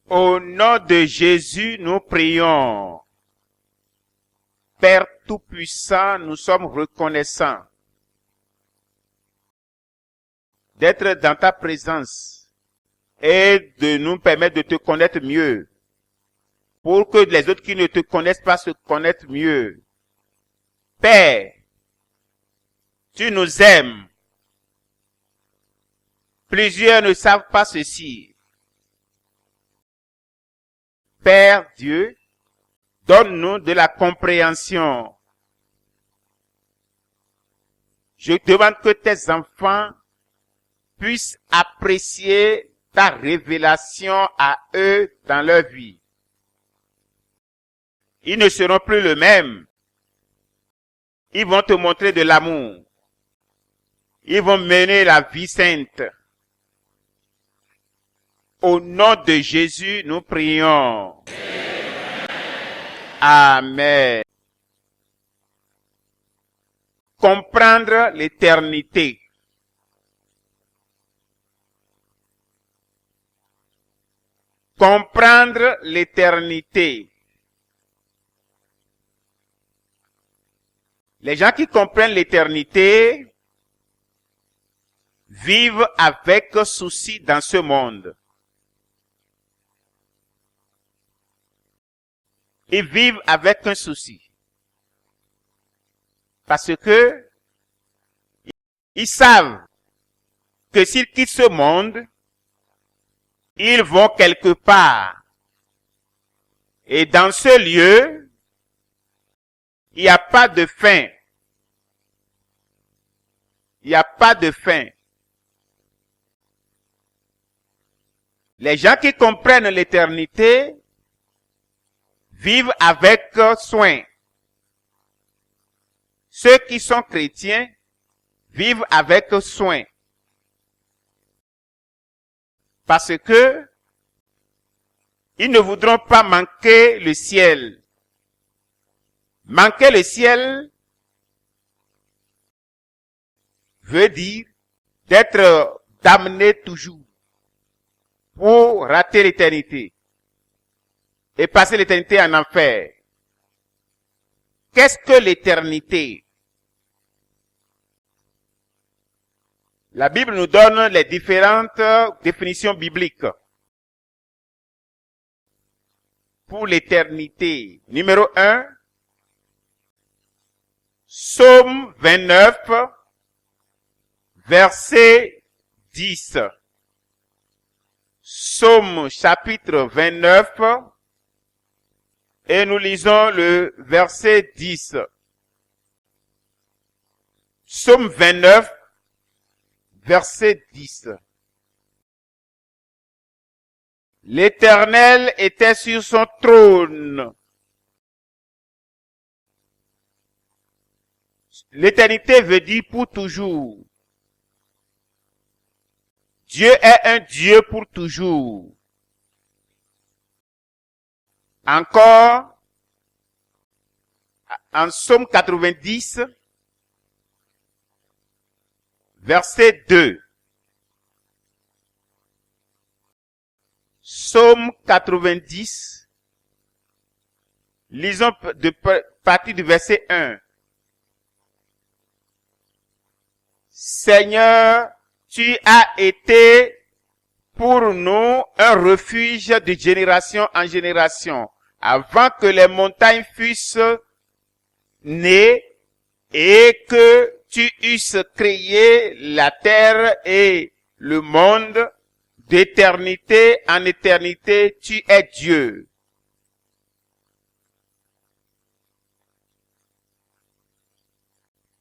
Au nom de Jésus, nous prions. Père Tout-Puissant, nous sommes reconnaissants d'être dans ta présence et de nous permettre de te connaître mieux, pour que les autres qui ne te connaissent pas se connaissent mieux. Père, tu nous aimes. Plusieurs ne savent pas ceci. Père Dieu, donne-nous de la compréhension. Je demande que tes enfants puissent apprécier ta révélation à eux dans leur vie. Ils ne seront plus le même. Ils vont te montrer de l'amour. Ils vont mener la vie sainte. Au nom de Jésus, nous prions. Amen. Comprendre l'éternité. Comprendre l'éternité. Les gens qui comprennent l'éternité vivent avec souci dans ce monde. Ils vivent avec un souci. Parce que ils savent que s'ils quittent ce monde, ils vont quelque part. Et dans ce lieu, il n'y a pas de fin. Il n'y a pas de fin. Les gens qui comprennent l'éternité vivent avec soin. Ceux qui sont chrétiens vivent avec soin. Parce que ils ne voudront pas manquer le ciel. Manquer le ciel veut dire d'être damné toujours pour rater l'éternité et passer l'éternité en enfer. Qu'est-ce que l'éternité? La Bible nous donne les différentes définitions bibliques pour l'éternité. Numéro 1, Psaume 29, verset 10. Psaume chapitre 29, et nous lisons le verset 10. Psaume 29, verset 10. L'Éternel était sur son trône. L'éternité veut dire pour toujours. Dieu est un Dieu pour toujours. Encore, en Psaume 90, verset 2. Psaume 90, lisons de partir du verset 1. Seigneur, tu as été pour nous un refuge de génération en génération, avant que les montagnes fussent nées et que tu eusses créé la terre et le monde. D'éternité en éternité, tu es Dieu.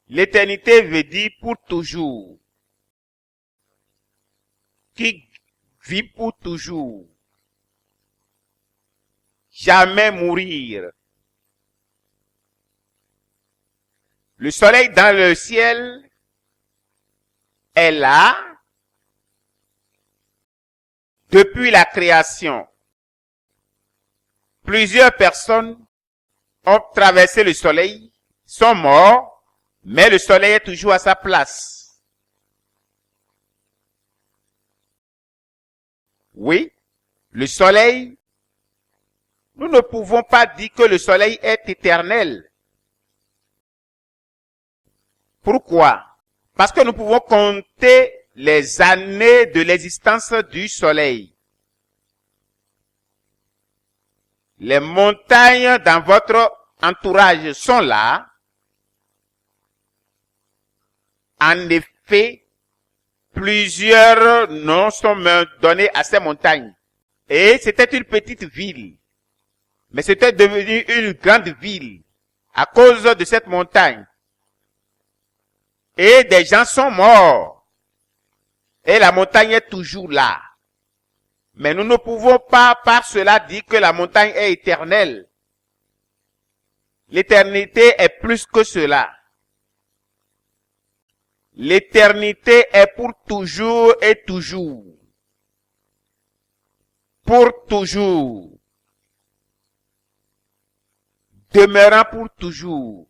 L'éternité veut dire pour toujours. Qui vit pour toujours. Jamais mourir. Le soleil dans le ciel est là depuis la création. Plusieurs personnes ont traversé le soleil, sont morts, mais le soleil est toujours à sa place. Oui, le soleil Nous ne pouvons pas dire que le soleil est éternel. Pourquoi? Parce que nous pouvons compter les années de l'existence du soleil. Les montagnes dans votre entourage sont là. En effet, plusieurs noms sont donnés à ces montagnes. Et c'était une petite ville. Mais c'était devenu une grande ville à cause de cette montagne. Et des gens sont morts. Et la montagne est toujours là. Mais nous ne pouvons pas par cela dire que la montagne est éternelle. L'éternité est plus que cela. L'éternité est pour toujours et toujours. Pour toujours. Demeurant pour toujours.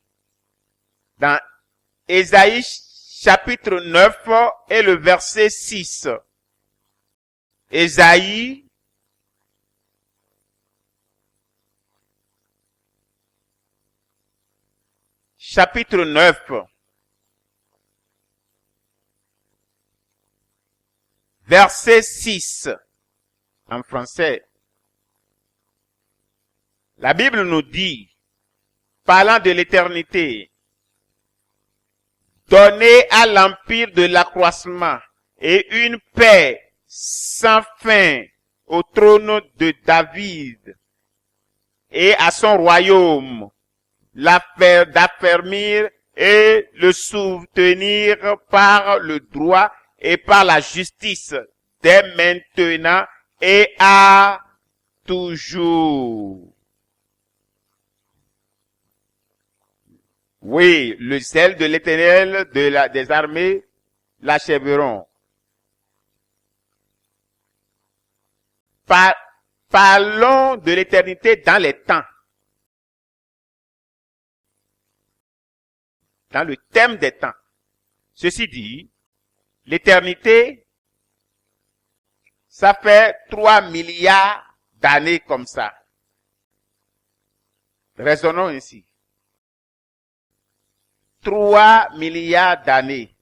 Dans Ésaïe chapitre 9 et le verset 6. Ésaïe chapitre 9 verset 6 en français. La Bible nous dit, parlant de l'éternité, donnez à l'empire de l'accroissement et une paix sans fin au trône de David et à son royaume, d'affermir et le soutenir par le droit et par la justice dès maintenant et à toujours. Oui, le zèle de l'Éternel des armées l'achèveront. Parlons de l'éternité dans les temps. Dans le thème des temps. Ceci dit, l'éternité, ça fait 3 milliards d'années comme ça. Raisonnons ainsi. 3 milliards d'années.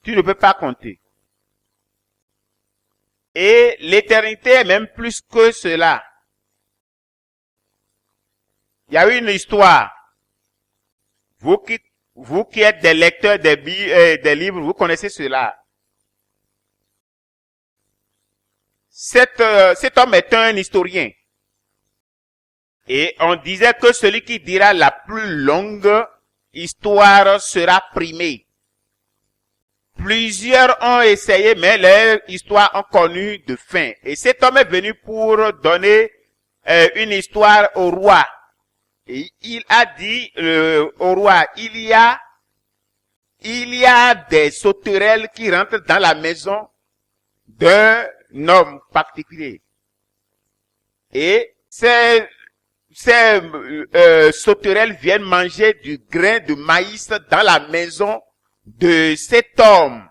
Tu ne peux pas compter. Et l'éternité est même plus que cela. Il y a eu une histoire. Vous qui êtes des lecteurs des livres, vous connaissez cela. Cet homme est un historien. Et on disait que celui qui dira la plus longue histoire sera primé. Plusieurs ont essayé, mais leurs histoires ont connu de fin. Et cet homme est venu pour donner une histoire au roi. Et il a dit au roi, il y a des sauterelles qui rentrent dans la maison d'un homme particulier. Et ces sauterelles viennent manger du grain de maïs dans la maison de cet homme.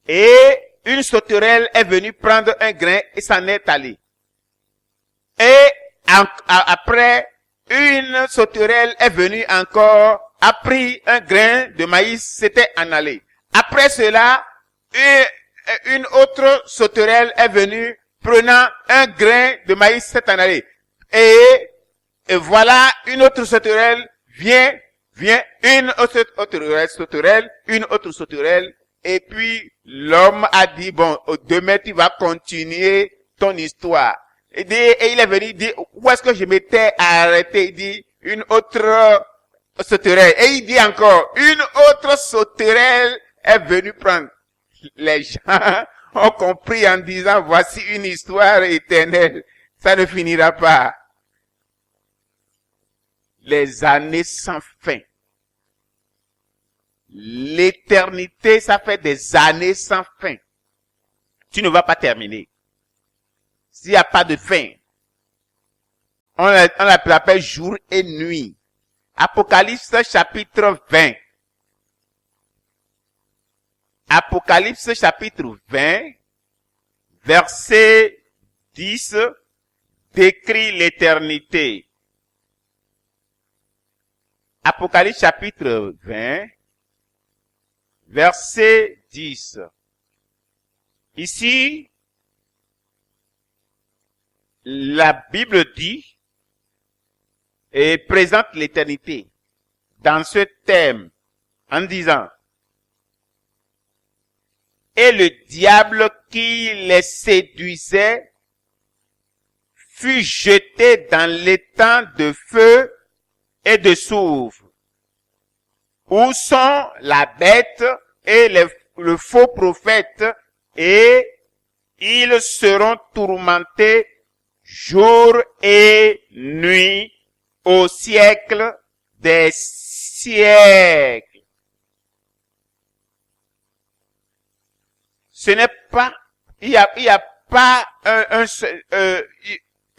Et une sauterelle est venue prendre un grain et s'en est allée. Et après, une sauterelle est venue encore, a pris un grain de maïs, s'était en allée. Après cela, une autre sauterelle est venue, prenant un grain de maïs, s'est en allée. Et voilà, une autre sauterelle vient, une autre sauterelle, et puis l'homme a dit, bon, demain tu vas continuer ton histoire. Et il est venu dire, où est-ce que je m'étais arrêté? Il dit, une autre sauterelle. Et il dit encore, une autre sauterelle est venue prendre. Les gens ont compris en disant, voici une histoire éternelle. Ça ne finira pas. Les années sans fin. L'éternité, ça fait des années sans fin. Tu ne vas pas terminer. S'il n'y a pas de fin, on l'appelle jour et nuit. Apocalypse chapitre 20. Apocalypse chapitre 20, verset 10 décrit l'éternité. Apocalypse chapitre 20, verset 10. Ici, la Bible dit et présente l'éternité dans ce thème en disant: et le diable qui les séduisait fut jeté dans l'étang de feu et de soufre, où sont la bête et le faux prophète, et ils seront tourmentés jour et nuit au siècle des siècles. Ce n'est pas, il y a pas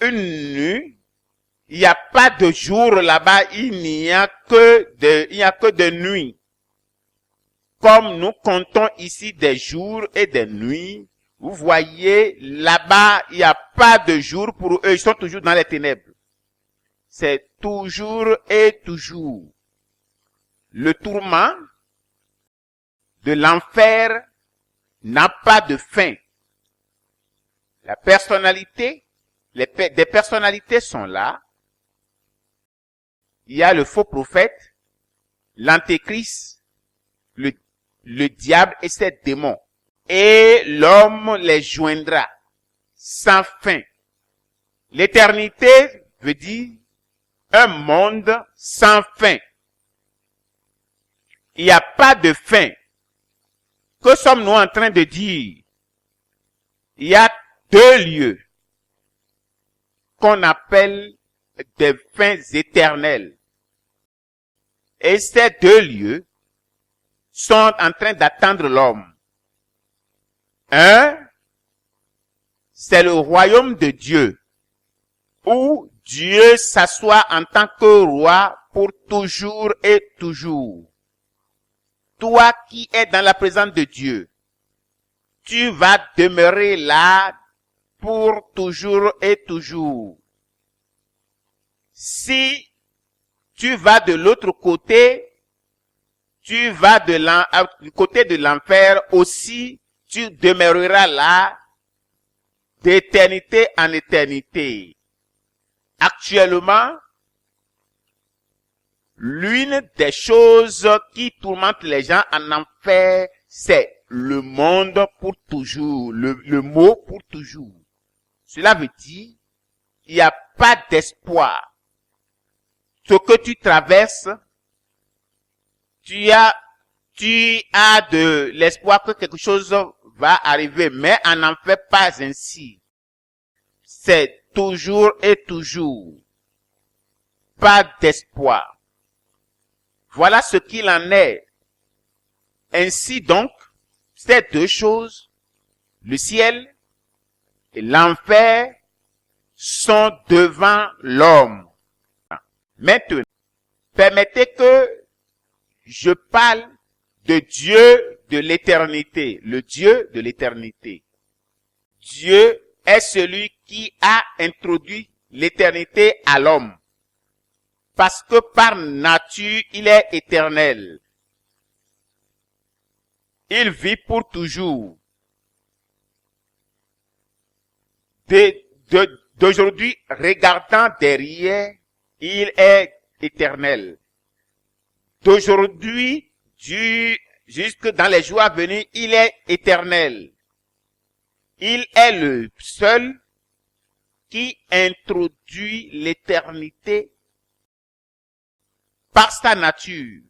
une nuit, il n'y a pas de jour là-bas, il n'y a que de nuit. Comme nous comptons ici des jours et des nuits, vous voyez, là-bas, il n'y a pas de jour pour eux, ils sont toujours dans les ténèbres. C'est toujours et toujours. Le tourment de l'enfer n'a pas de fin. La personnalité, des personnalités sont là. Il y a le faux prophète, l'antéchrist, le diable et ses démons. Et l'homme les joindra sans fin. L'éternité veut dire un monde sans fin. Il n'y a pas de fin. Que sommes-nous en train de dire? Il y a deux lieux qu'on appelle des fins éternelles. Et ces deux lieux sont en train d'attendre l'homme. Un, c'est le royaume de Dieu, où Dieu s'assoit en tant que roi pour toujours et toujours. Toi qui es dans la présence de Dieu, tu vas demeurer là pour toujours et toujours. Si tu vas de l'autre côté, tu vas du côté de l'enfer aussi, tu demeureras là d'éternité en éternité. Actuellement, l'une des choses qui tourmente les gens en enfer, c'est le monde pour toujours, le mot pour toujours. Cela veut dire, il n'y a pas d'espoir. Ce que tu traverses, tu as de l'espoir que quelque chose va arriver, mais en enfer pas ainsi. C'est toujours et toujours. Pas d'espoir. Voilà ce qu'il en est. Ainsi donc, ces deux choses, le ciel et l'enfer, sont devant l'homme. Maintenant, permettez que je parle de Dieu de l'éternité, le Dieu de l'éternité. Dieu est celui qui a introduit l'éternité à l'homme. Parce que par nature, il est éternel. Il vit pour toujours. D'aujourd'hui, regardant derrière, il est éternel. D'aujourd'hui, jusque dans les jours à venir, il est éternel. Il est le seul qui introduit l'éternité par sa nature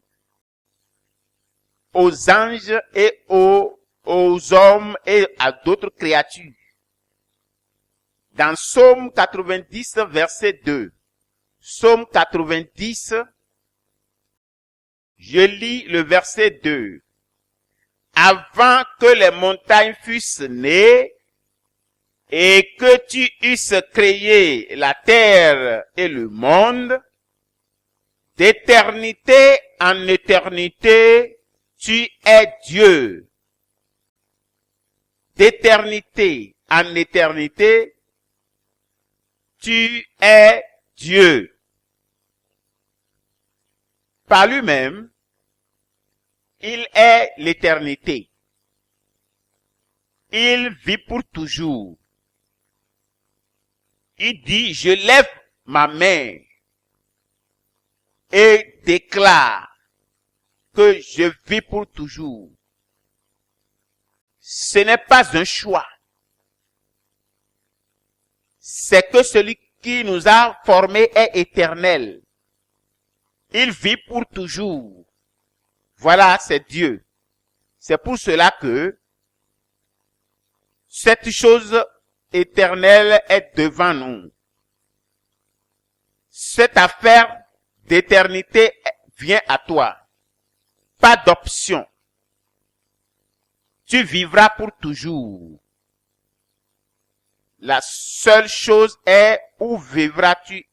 aux anges et aux hommes et à d'autres créatures. Dans Psaume 90, verset 2. Psaume 90, je lis le verset 2. Avant que les montagnes fussent nées et que tu eusses créé la terre et le monde, d'éternité en éternité, tu es Dieu. D'éternité en éternité, tu es Dieu. Par lui-même, il est l'éternité. Il vit pour toujours. Il dit, je lève ma main et déclare que je vis pour toujours. Ce n'est pas un choix. C'est que celui qui nous a formés est éternel. Il vit pour toujours. Voilà, c'est Dieu. C'est pour cela que cette chose éternelle est devant nous. Cette affaire d'éternité vient à toi. Pas d'option. Tu vivras pour toujours. La seule chose est où vivras-tu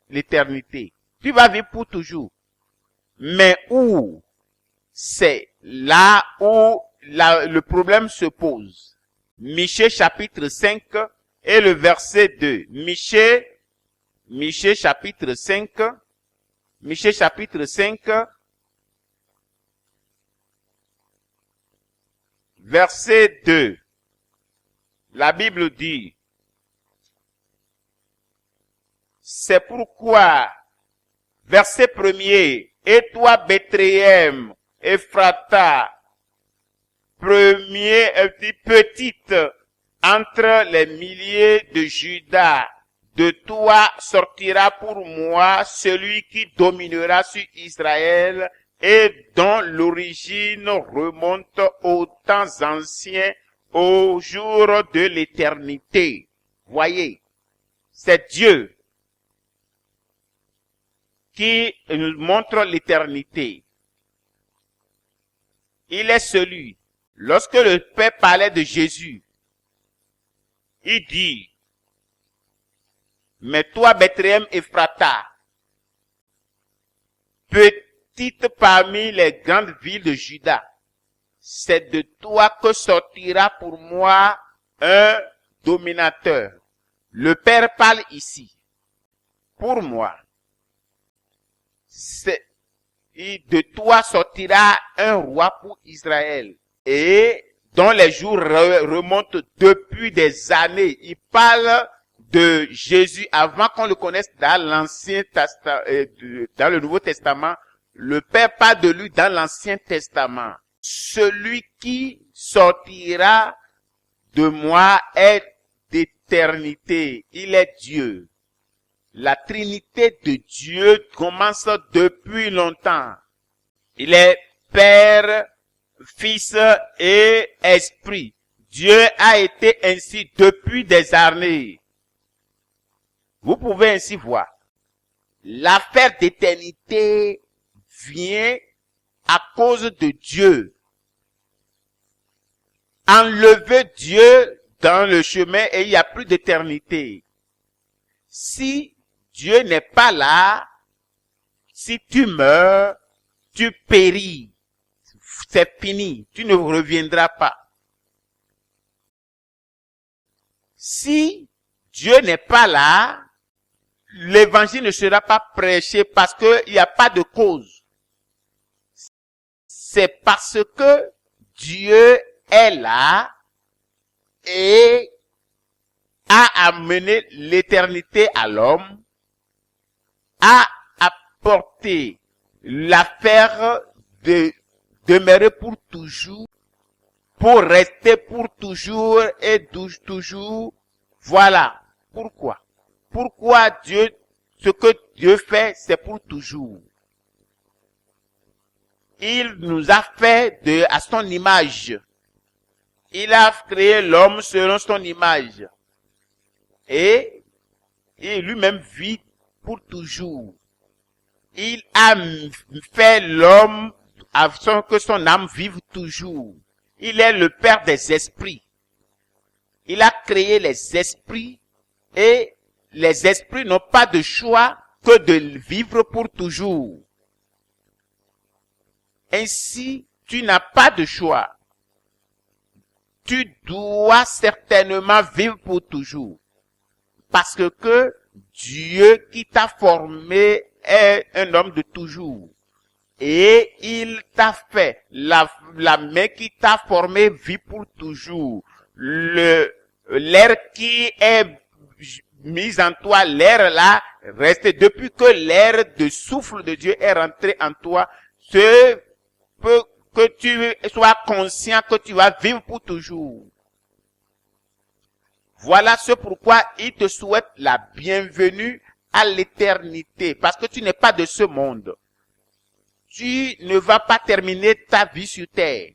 l'éternité. Tu vas vivre pour toujours. Mais où? C'est là où le problème se pose. Michée chapitre 5 et le verset 2. Michée chapitre 5. Michée chapitre 5. Verset 2. La Bible dit, c'est pourquoi, verset 1er, et toi Bethléem, Ephrata, petite entre les milliers de Juda, de toi sortira pour moi celui qui dominera sur Israël et dont l'origine remonte aux temps anciens, au jour de l'éternité. Voyez, c'est Dieu qui nous montre l'éternité. Il est celui. Lorsque le Père parlait de Jésus, il dit, mais toi, Bethléem Ephrata, petite parmi les grandes villes de Juda, c'est de toi que sortira pour moi un dominateur. Le Père parle ici. Pour moi. De toi sortira un roi pour Israël. Et dont les jours remontent depuis des années. Il parle de Jésus avant qu'on le connaisse dans l'Ancien Testament, dans le Nouveau Testament. Le Père parle de lui dans l'Ancien Testament. Celui qui sortira de moi est d'éternité. Il est Dieu. La Trinité de Dieu commence depuis longtemps. Il est Père, Fils et Esprit. Dieu a été ainsi depuis des années. Vous pouvez ainsi voir. L'affaire d'éternité vient à cause de Dieu. Enlevez Dieu dans le chemin et il n'y a plus d'éternité. Si Dieu n'est pas là, si tu meurs, tu péris. C'est fini, tu ne reviendras pas. Si Dieu n'est pas là, l'évangile ne sera pas prêché parce qu'il n'y a pas de cause. C'est parce que Dieu est là et a amené l'éternité à l'homme, a apporté l'affaire de demeurer pour toujours, pour rester pour toujours et toujours. Voilà. Pourquoi? Pourquoi Dieu, ce que Dieu fait, c'est pour toujours. Il nous a fait à son image. Il a créé l'homme selon son image. Et il lui-même vit pour toujours. Il a fait l'homme afin que son âme vive toujours. Il est le Père des esprits. Il a créé les esprits et les esprits n'ont pas de choix que de vivre pour toujours. Ainsi, tu n'as pas de choix. Tu dois certainement vivre pour toujours. Parce que Dieu qui t'a formé est un homme de toujours. Et il t'a fait, la main qui t'a formé vit pour toujours. L'air qui est mis en toi, l'air là, reste, depuis que l'air de souffle de Dieu est rentré en toi, ce peut que tu sois conscient que tu vas vivre pour toujours. Voilà ce pourquoi il te souhaite la bienvenue à l'éternité, parce que tu n'es pas de ce monde. Tu ne vas pas terminer ta vie sur terre.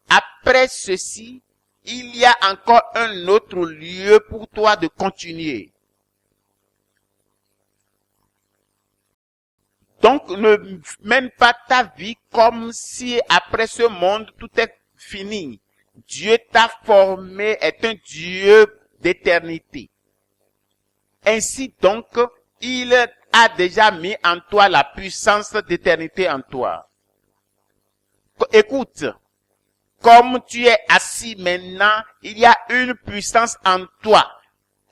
Après ceci, il y a encore un autre lieu pour toi de continuer. Donc, ne mène pas ta vie comme si après ce monde, tout est fini. Dieu t'a formé, est un Dieu d'éternité. Ainsi donc, il a déjà mis en toi la puissance d'éternité en toi. Écoute, comme tu es assis maintenant, il y a une puissance en toi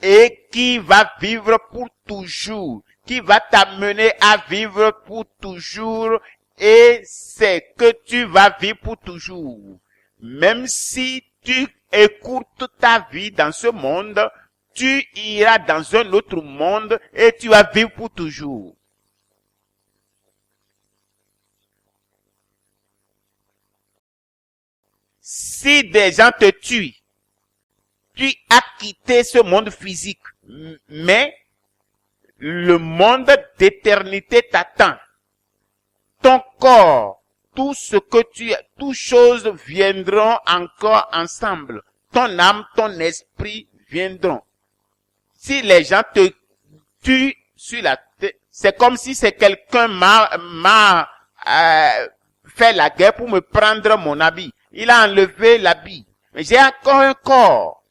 et qui va vivre pour toujours, qui va t'amener à vivre pour toujours et c'est que tu vas vivre pour toujours. Même si tu écoutes ta vie dans ce monde, tu iras dans un autre monde et tu vas vivre pour toujours. Si des gens te tuent, tu as quitté ce monde physique, mais le monde d'éternité t'attend. Ton corps, tout ce que tu as, toutes choses viendront encore ensemble. Ton âme, ton esprit viendront. Si les gens te tuent sur la tête, c'est comme si c'est quelqu'un m'a fait la guerre pour me prendre mon habit. Il a enlevé l'habit. Mais j'ai encore un corps.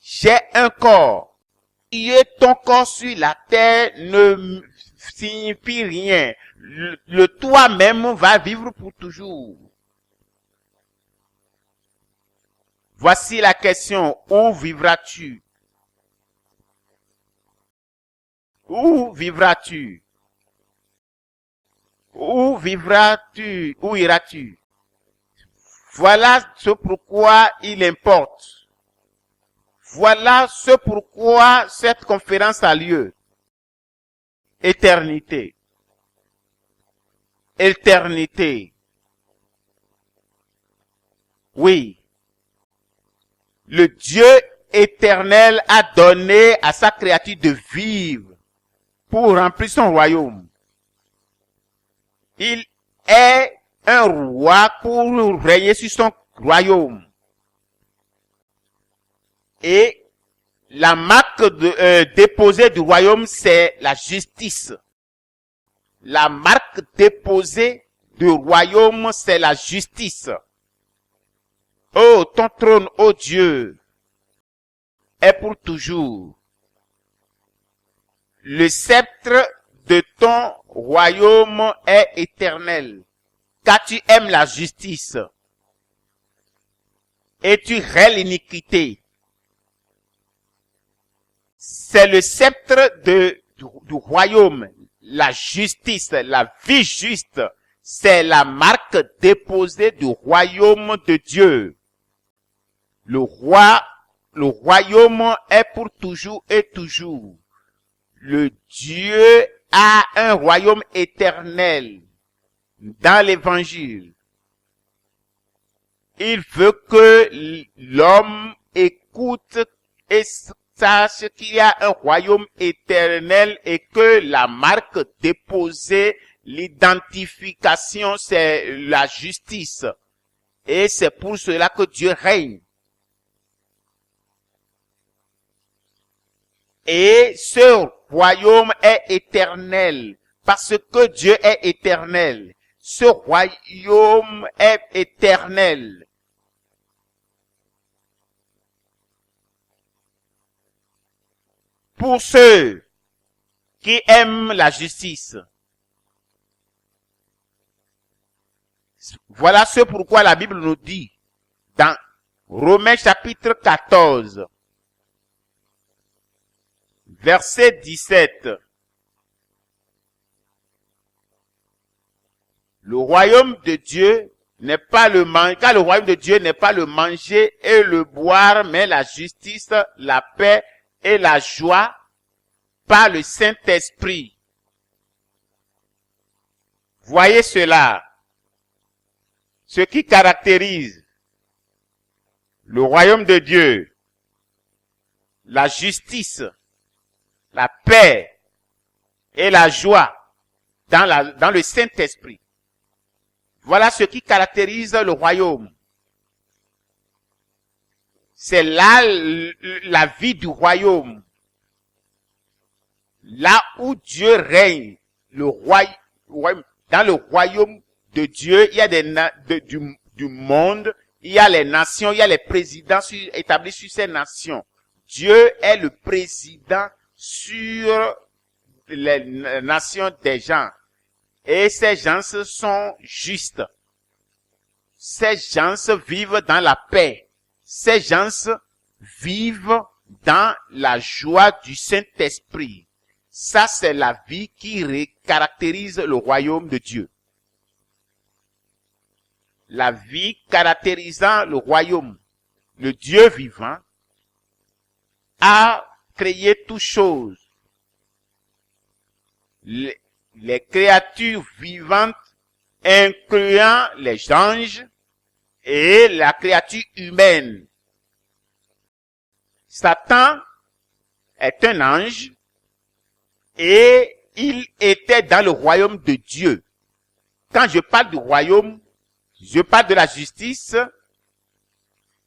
J'ai un corps. Et ton corps sur la terre ne signifie rien. Le toi-même va vivre pour toujours. Voici la question. Où vivras-tu? Où vivras-tu? Où vivras-tu? Où iras-tu? Voilà ce pourquoi il importe. Voilà ce pourquoi cette conférence a lieu. Éternité. Éternité. Oui. Le Dieu éternel a donné à sa créature de vivre pour remplir son royaume. Il est un roi pour régner sur son royaume. Et la marque déposée du royaume, c'est la justice. La marque déposée du royaume, c'est la justice. Oh, ton trône, oh Dieu, est pour toujours. Le sceptre de ton royaume est éternel, car tu aimes la justice et tu raies l'iniquité. C'est le sceptre du royaume, la justice, la vie juste. C'est la marque déposée du royaume de Dieu. Le royaume est pour toujours et toujours. Le Dieu a un royaume éternel dans l'évangile. Il veut que l'homme écoute et sache qu'il y a un royaume éternel et que la marque déposée, l'identification, c'est la justice. Et c'est pour cela que Dieu règne. Et ce royaume est éternel, parce que Dieu est éternel. Ce royaume est éternel. Pour ceux qui aiment la justice. Voilà ce pourquoi la Bible nous dit, dans Romains chapitre 14, Verset 17. Le royaume de Dieu n'est pas le manger, car le royaume de Dieu n'est pas le manger et le boire, mais la justice, la paix et la joie par le Saint-Esprit. Voyez cela. Ce qui caractérise le royaume de Dieu, la justice, la paix et la joie dans le Saint-Esprit. Voilà ce qui caractérise le royaume. C'est là la vie du royaume. Là où Dieu règne, dans le royaume de Dieu, il y a du monde, il y a les nations, il y a les présidents établis sur ces nations. Dieu est le président sur les nations des gens. Et ces gens sont justes. Ces gens vivent dans la paix. Ces gens vivent dans la joie du Saint-Esprit. Ça, c'est la vie qui caractérise le royaume de Dieu. La vie caractérisant le royaume, le Dieu vivant, a créé toutes choses. Les créatures vivantes, incluant les anges et la créature humaine. Satan est un ange et il était dans le royaume de Dieu. Quand je parle du royaume, je parle de la justice.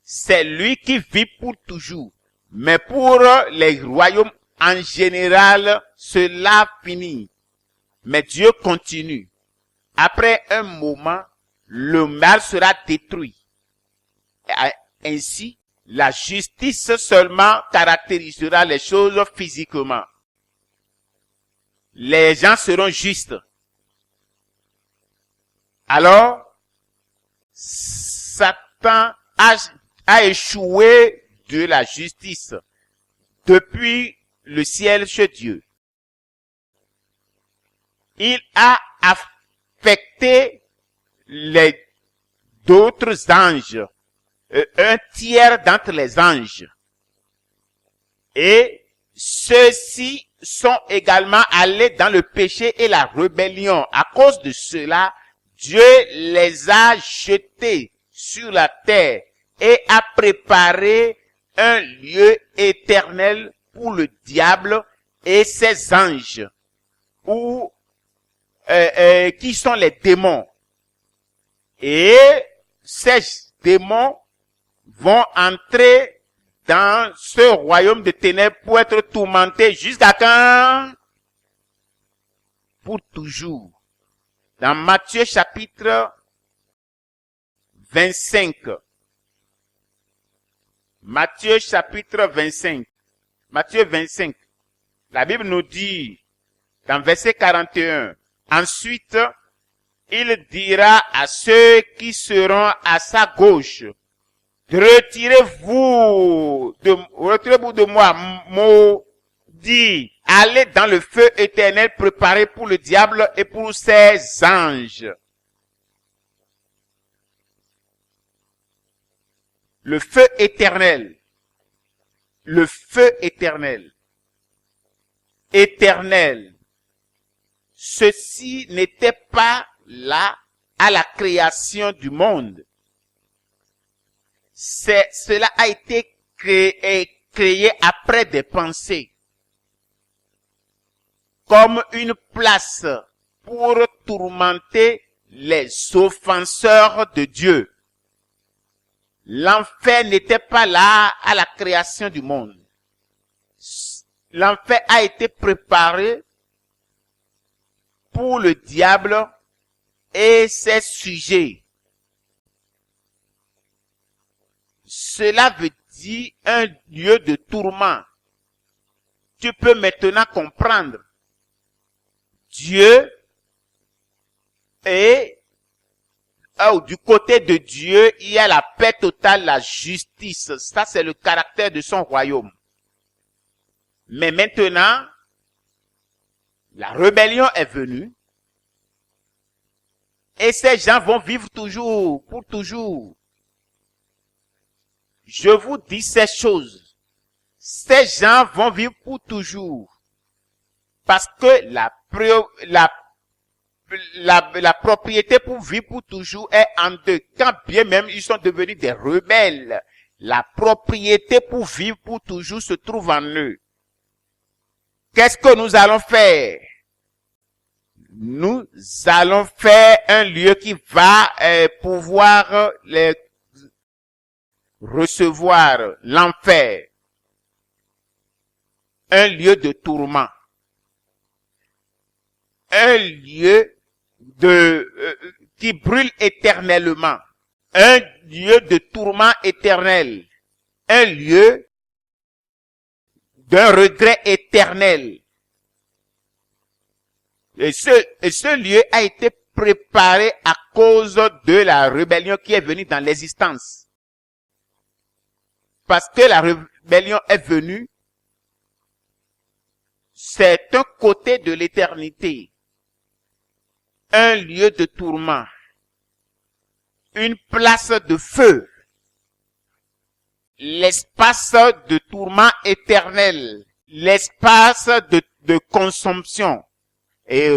C'est lui qui vit pour toujours. Mais pour les royaumes en général, cela finit. Mais Dieu continue. Après un moment, le mal sera détruit. Ainsi, la justice seulement caractérisera les choses physiquement. Les gens seront justes. Alors, Satan a échoué de la justice depuis le ciel chez Dieu. Il a affecté d'autres anges, un tiers d'entre les anges. Et ceux-ci sont également allés dans le péché et la rébellion. À cause de cela, Dieu les a jetés sur la terre et a préparé un lieu éternel pour le diable et ses anges, qui sont les démons. Et ces démons vont entrer dans ce royaume de ténèbres pour être tourmentés jusqu'à quand? Pour toujours. Dans Matthieu chapitre 25. Matthieu chapitre 25. Matthieu 25. La Bible nous dit, dans verset 41, ensuite, il dira à ceux qui seront à sa gauche, retirez-vous de moi, maudit, allez dans le feu éternel préparé pour le diable et pour ses anges. Le feu éternel. Le feu éternel. Éternel. Ceci n'était pas là à la création du monde. Cela a été créé après des pensées. Comme une place pour tourmenter les offenseurs de Dieu. L'enfer n'était pas là à la création du monde. L'enfer a été préparé pour le diable et ses sujets. Cela veut dire un lieu de tourment. Tu peux maintenant comprendre. Dieu est du côté de Dieu, il y a la paix totale, la justice. Ça, c'est le caractère de son royaume. Mais maintenant, la rébellion est venue. Et ces gens vont vivre toujours, pour toujours. Je vous dis ces choses. Ces gens vont vivre pour toujours. Parce que la propriété pour vivre pour toujours est en eux. Quand bien même ils sont devenus des rebelles, la propriété pour vivre pour toujours se trouve en eux. Qu'est-ce que nous allons faire? Nous allons faire un lieu qui va pouvoir recevoir l'enfer. Un lieu de tourment. Un lieu qui brûle éternellement. Un lieu de tourment éternel. Un lieu d'un regret éternel. Et ce lieu a été préparé à cause de la rébellion qui est venue dans l'existence. Parce que la rébellion est venue, c'est un côté de l'éternité. Un lieu de tourment. Une place de feu. L'espace de tourment éternel. L'espace de consomption. Et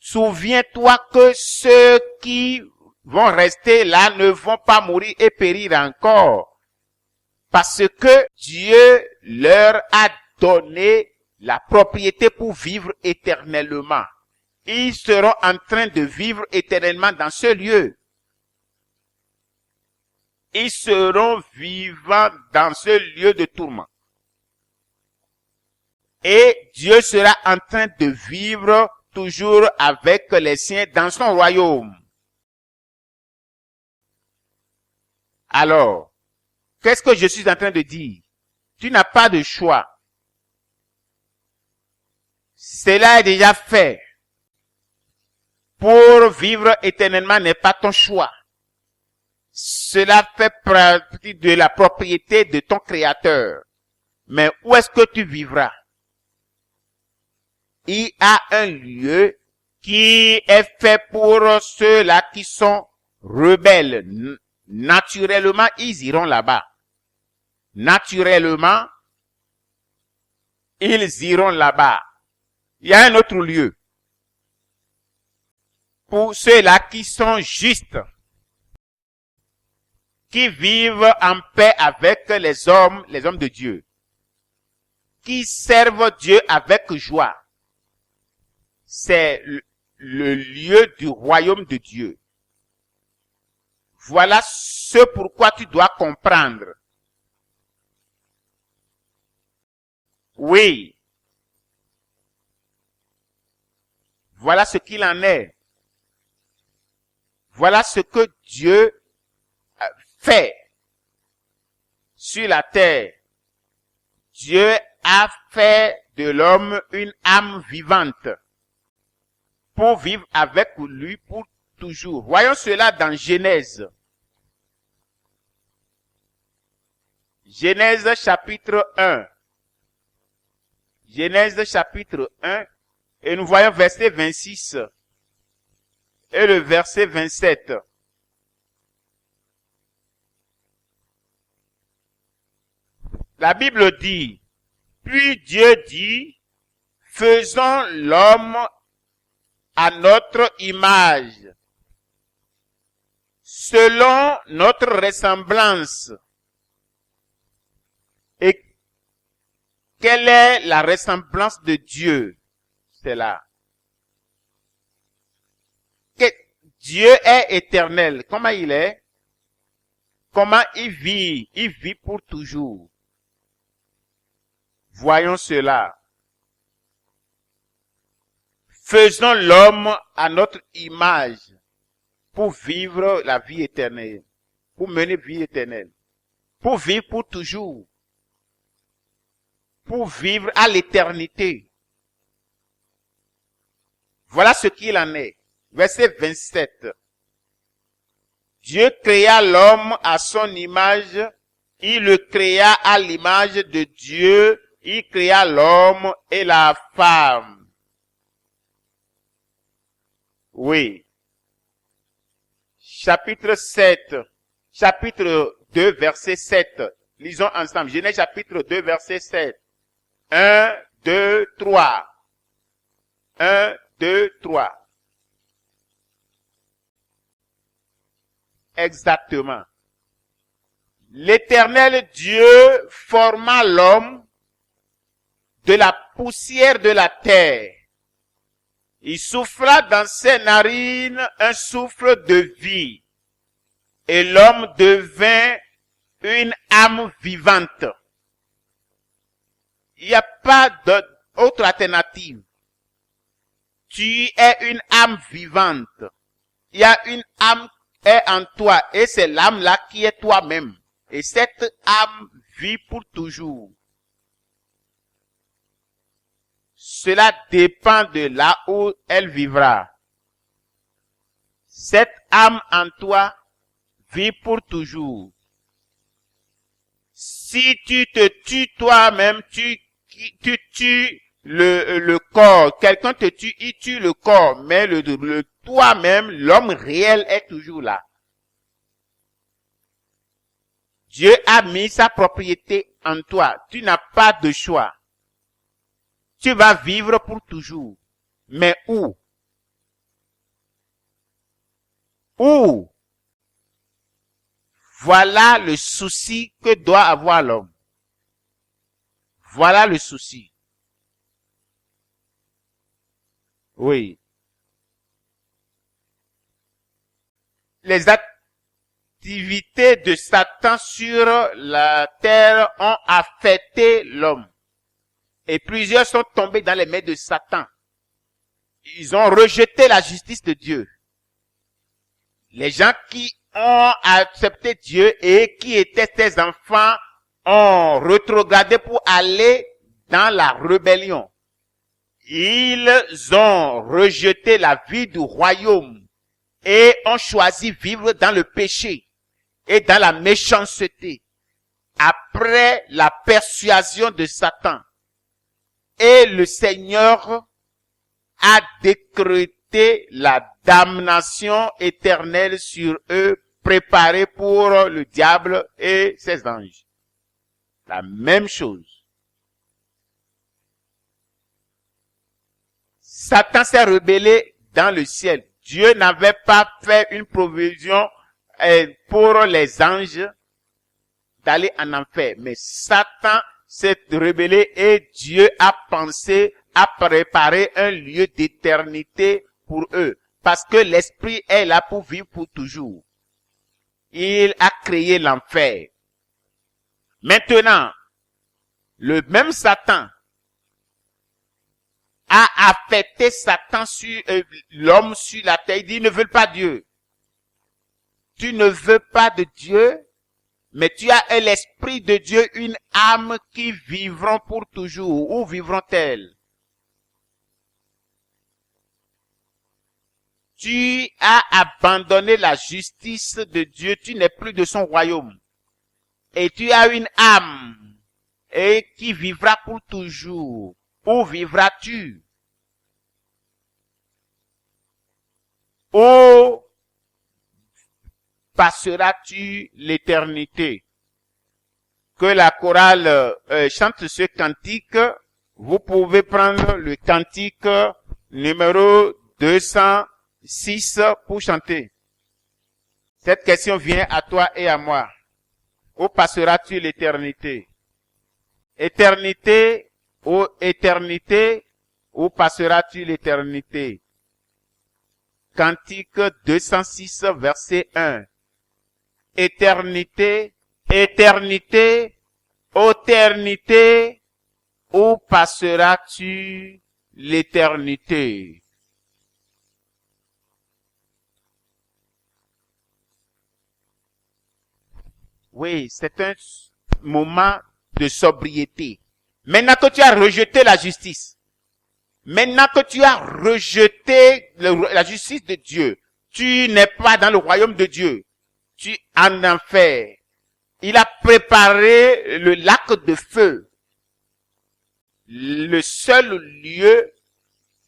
souviens-toi que ceux qui vont rester là ne vont pas mourir et périr encore. Parce que Dieu leur a donné la propriété pour vivre éternellement. Ils seront en train de vivre éternellement dans ce lieu. Ils seront vivants dans ce lieu de tourment. Et Dieu sera en train de vivre toujours avec les siens dans son royaume. Alors, qu'est-ce que je suis en train de dire? Tu n'as pas de choix. Cela est déjà fait. Pour vivre éternellement n'est pas ton choix. Cela fait partie de la propriété de ton Créateur. Mais où est-ce que tu vivras? Il y a un lieu qui est fait pour ceux-là qui sont rebelles. Naturellement, ils iront là-bas. Naturellement, ils iront là-bas. Il y a un autre lieu. Pour ceux-là qui sont justes, qui vivent en paix avec les hommes de Dieu, qui servent Dieu avec joie. C'est le lieu du royaume de Dieu. Voilà ce pourquoi tu dois comprendre. Oui. Voilà ce qu'il en est. Voilà ce que Dieu fait sur la terre. Dieu a fait de l'homme une âme vivante pour vivre avec lui pour toujours. Voyons cela dans Genèse. Genèse chapitre 1. Genèse chapitre 1. Et nous voyons verset 26 et le verset 27. La Bible dit, puis Dieu dit, faisons l'homme à notre image, selon notre ressemblance. Et quelle est la ressemblance de Dieu? C'est là. Dieu est éternel. Comment il est? Comment il vit? Il vit pour toujours. Voyons cela. Faisons l'homme à notre image pour vivre la vie éternelle, pour mener vie éternelle, pour vivre pour toujours, pour vivre à l'éternité. Voilà ce qu'il en est. Verset 27. Dieu créa l'homme à son image, Il le créa à l'image de Dieu. Il créa l'homme et la femme. Oui. Chapitre 2, verset 7. Lisons ensemble. Genèse chapitre 2, verset 7. 1, 2, 3. 1, 2, 3. Exactement. L'Éternel Dieu forma l'homme de la poussière de la terre. Il souffla dans ses narines un souffle de vie. Et l'homme devint une âme vivante. Il n'y a pas d'autre alternative. Tu es une âme vivante. Il y a une âme est en toi et c'est l'âme là qui est toi-même. Et cette âme vit pour toujours. Cela dépend de là où elle vivra. Cette âme en toi vit pour toujours. Si tu te tues toi-même, tu tues le corps. Quelqu'un te tue, il tue le corps. Mais le toi-même, l'homme réel est toujours là. Dieu a mis sa propriété en toi. Tu n'as pas de choix. Tu vas vivre pour toujours. Mais où? Où? Voilà le souci que doit avoir l'homme. Voilà le souci. Oui. Les activités de Satan sur la terre ont affecté l'homme. Et plusieurs sont tombés dans les mains de Satan. Ils ont rejeté la justice de Dieu. Les gens qui ont accepté Dieu et qui étaient ses enfants ont rétrogradé pour aller dans la rébellion. Ils ont rejeté la vie du royaume et ont choisi vivre dans le péché et dans la méchanceté. Après la persuasion de Satan, et le Seigneur a décrété la damnation éternelle sur eux, préparée pour le diable et ses anges. La même chose. Satan s'est rebellé dans le ciel. Dieu n'avait pas fait une provision pour les anges d'aller en enfer. Mais Satan s'est rebellé et Dieu a pensé à préparer un lieu d'éternité pour eux. Parce que l'esprit est là pour vivre pour toujours. Il a créé l'enfer. Maintenant, le même Satan a affecté Satan sur l'homme sur la terre. Il dit, ils ne veulent pas Dieu. Tu ne veux pas de Dieu, mais tu as l'esprit de Dieu, une âme qui vivront pour toujours. Où vivront-elles? Tu as abandonné la justice de Dieu, tu n'es plus de son royaume. Et tu as une âme et qui vivra pour toujours. Où vivras-tu? Où passeras-tu l'éternité? Que la chorale chante ce cantique. Vous pouvez prendre le cantique numéro 206 pour chanter. Cette question vient à toi et à moi. Où passeras-tu l'éternité? Éternité, ô éternité, où passeras-tu l'éternité? Cantique 206, verset 1. Éternité, éternité, éternité, où passeras-tu l'éternité? Oui, c'est un moment de sobriété. Maintenant que tu as rejeté la justice, maintenant que tu as rejeté la justice de Dieu, tu n'es pas dans le royaume de Dieu, tu es en enfer. Il a préparé le lac de feu. Le seul lieu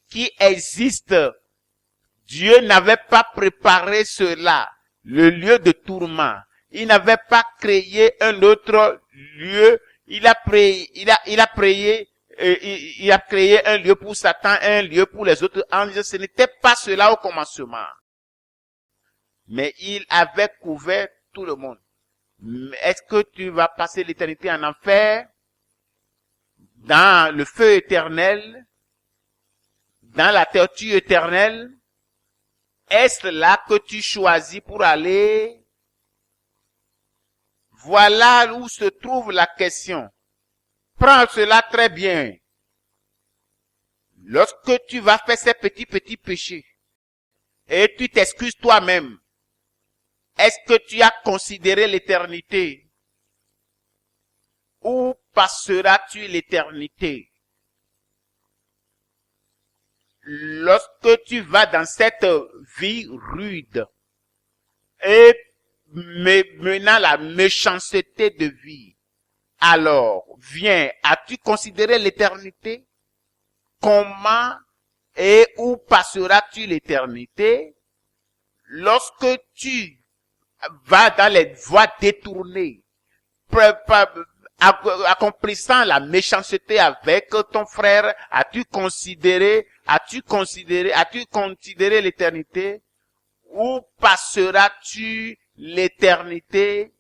qui existe. Dieu n'avait pas préparé cela, le lieu de tourment. Il n'avait pas créé un autre lieu. Il a créé un lieu pour Satan, un lieu pour les autres anges. Ce n'était pas cela au commencement. Mais il avait couvert tout le monde. Est-ce que tu vas passer l'éternité en enfer, dans le feu éternel, dans la torture éternelle? Est-ce là que tu choisis pour aller? Voilà où se trouve la question. Prends cela très bien. Lorsque tu vas faire ces petits péchés, et tu t'excuses toi-même, est-ce que tu as considéré l'éternité? Où passeras-tu l'éternité? Lorsque tu vas dans cette vie rude et menant la méchanceté de vie, alors viens, as-tu considéré l'éternité? Comment et où passeras-tu l'éternité? Lorsque tu vas dans les voies détournées, accomplissant la méchanceté avec ton frère, as-tu considéré l'éternité? Où passeras-tu l'éternité?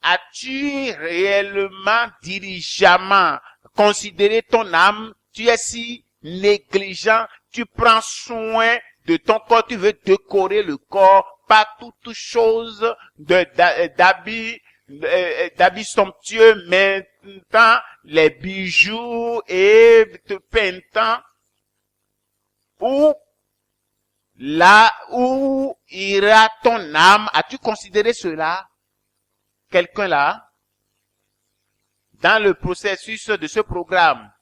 As-tu réellement, diligemment considéré ton âme? Tu es si négligent, tu prends soin de ton corps, tu veux décorer le corps par toutes choses d'habits somptueux, maintenant les bijoux et te peintant. Où ira ton âme? As-tu considéré cela? Quelqu'un là? Dans le processus de ce programme,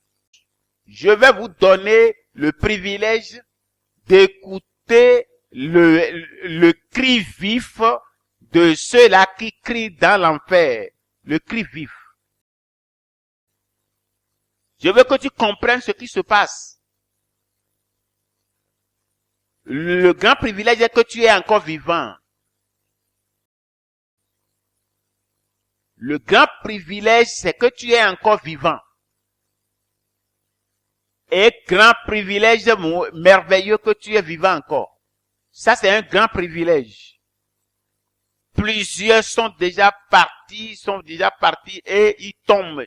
je vais vous donner le privilège d'écouter le cri vif de ceux-là qui crient dans l'enfer. Le cri vif. Je veux que tu comprennes ce qui se passe. Le grand privilège est que tu es encore vivant. Le grand privilège, c'est que tu es encore vivant. Et grand privilège merveilleux que tu es vivant encore. Ça, c'est un grand privilège. Plusieurs sont déjà partis et ils tombent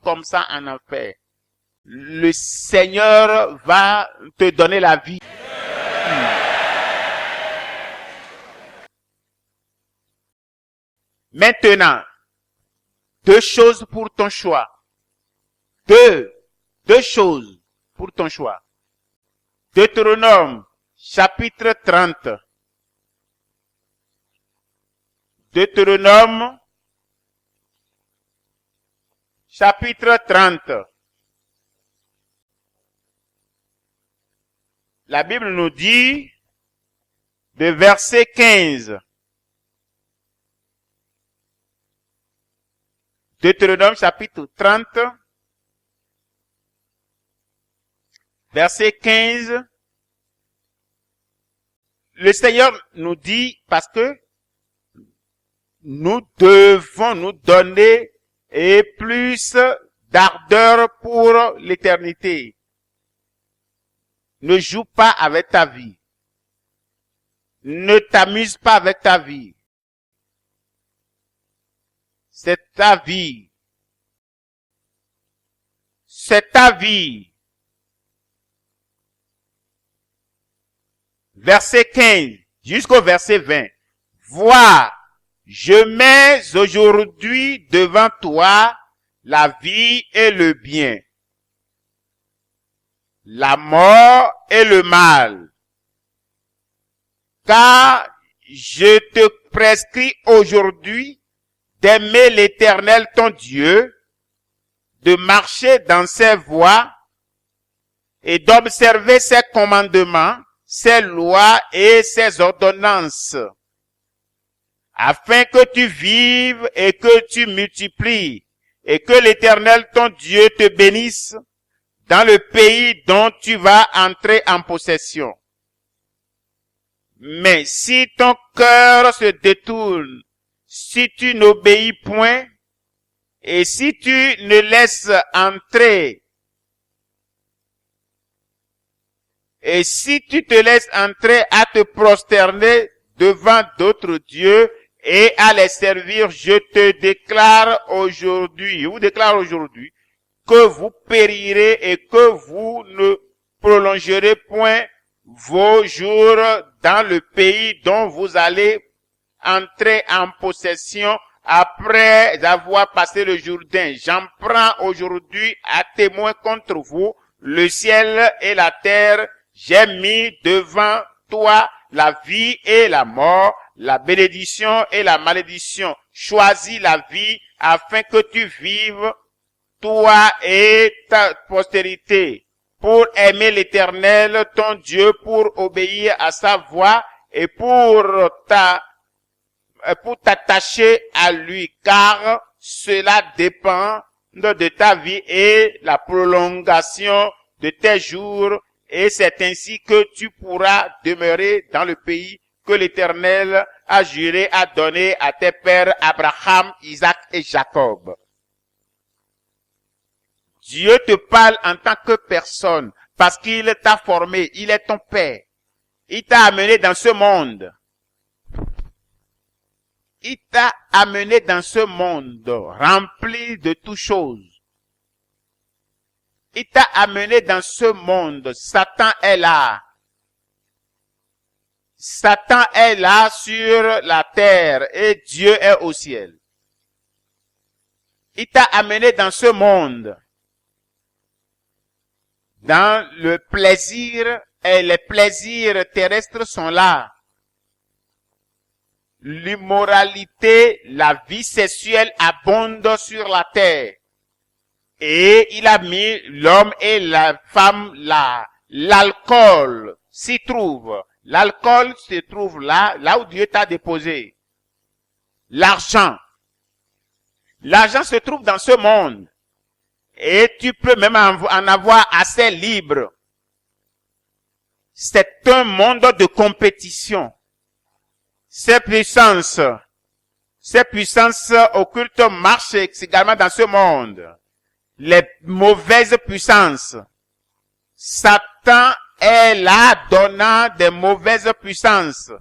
comme ça en enfer. Le Seigneur va te donner la vie. Maintenant, deux choses pour ton choix. Deux choses pour ton choix. Deutéronome, chapitre 30. Deutéronome, chapitre 30. La Bible nous dit, de verset 15. Deutéronome, chapitre 30. Verset 15, le Seigneur nous dit, parce que nous devons nous donner et plus d'ardeur pour l'éternité. Ne joue pas avec ta vie. Ne t'amuse pas avec ta vie. C'est ta vie. C'est ta vie. Verset 15 jusqu'au verset 20. Vois, je mets aujourd'hui devant toi la vie et le bien, la mort et le mal. Car je te prescris aujourd'hui d'aimer l'Éternel ton Dieu, de marcher dans ses voies et d'observer ses commandements, ses lois et ses ordonnances, afin que tu vives et que tu multiplies, et que l'Éternel ton Dieu te bénisse dans le pays dont tu vas entrer en possession. Mais si ton cœur se détourne, si tu n'obéis point, et si tu ne laisses entrer, et si tu te laisses entrer à te prosterner devant d'autres dieux et à les servir, je te déclare aujourd'hui, je vous déclare aujourd'hui, que vous périrez et que vous ne prolongerez point vos jours dans le pays dont vous allez entrer en possession après avoir passé le Jourdain. J'en prends aujourd'hui à témoin contre vous le ciel et la terre. J'ai mis devant toi la vie et la mort, la bénédiction et la malédiction. Choisis la vie afin que tu vives, toi et ta postérité, pour aimer l'Éternel, ton Dieu, pour obéir à sa voix et pour t'attacher à lui, car cela dépend de ta vie et la prolongation de tes jours, et c'est ainsi que tu pourras demeurer dans le pays que l'Éternel a juré à donner à tes pères Abraham, Isaac et Jacob. Dieu te parle en tant que personne, parce qu'il t'a formé, il est ton père. Il t'a amené dans ce monde. Il t'a amené dans ce monde rempli de toutes choses. Il t'a amené dans ce monde. Satan est là. Satan est là sur la terre et Dieu est au ciel. Il t'a amené dans ce monde. Dans le plaisir, et les plaisirs terrestres sont là. L'immoralité, la vie sexuelle abonde sur la terre. Et il a mis l'homme et la femme là. L'alcool s'y trouve. L'alcool se trouve là où Dieu t'a déposé. L'argent. L'argent se trouve dans ce monde. Et tu peux même en avoir assez libre. C'est un monde de compétition. Ces puissances occultes marchent également dans ce monde. Les mauvaises puissances. Satan est là donnant des mauvaises puissances.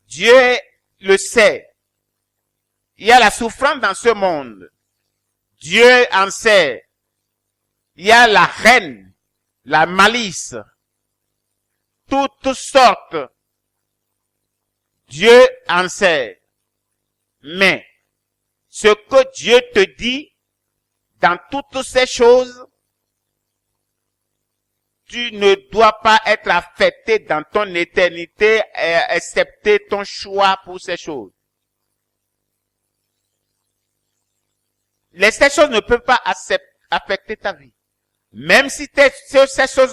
Dieu le sait. Il y a la souffrance dans ce monde. Dieu en sait. Il y a la haine, la malice, toutes sortes. Dieu en sait. Mais ce que Dieu te dit dans toutes ces choses, tu ne dois pas être affecté dans ton éternité et accepter ton choix pour ces choses. Ces choses ne peuvent pas affecter ta vie. Même si ces choses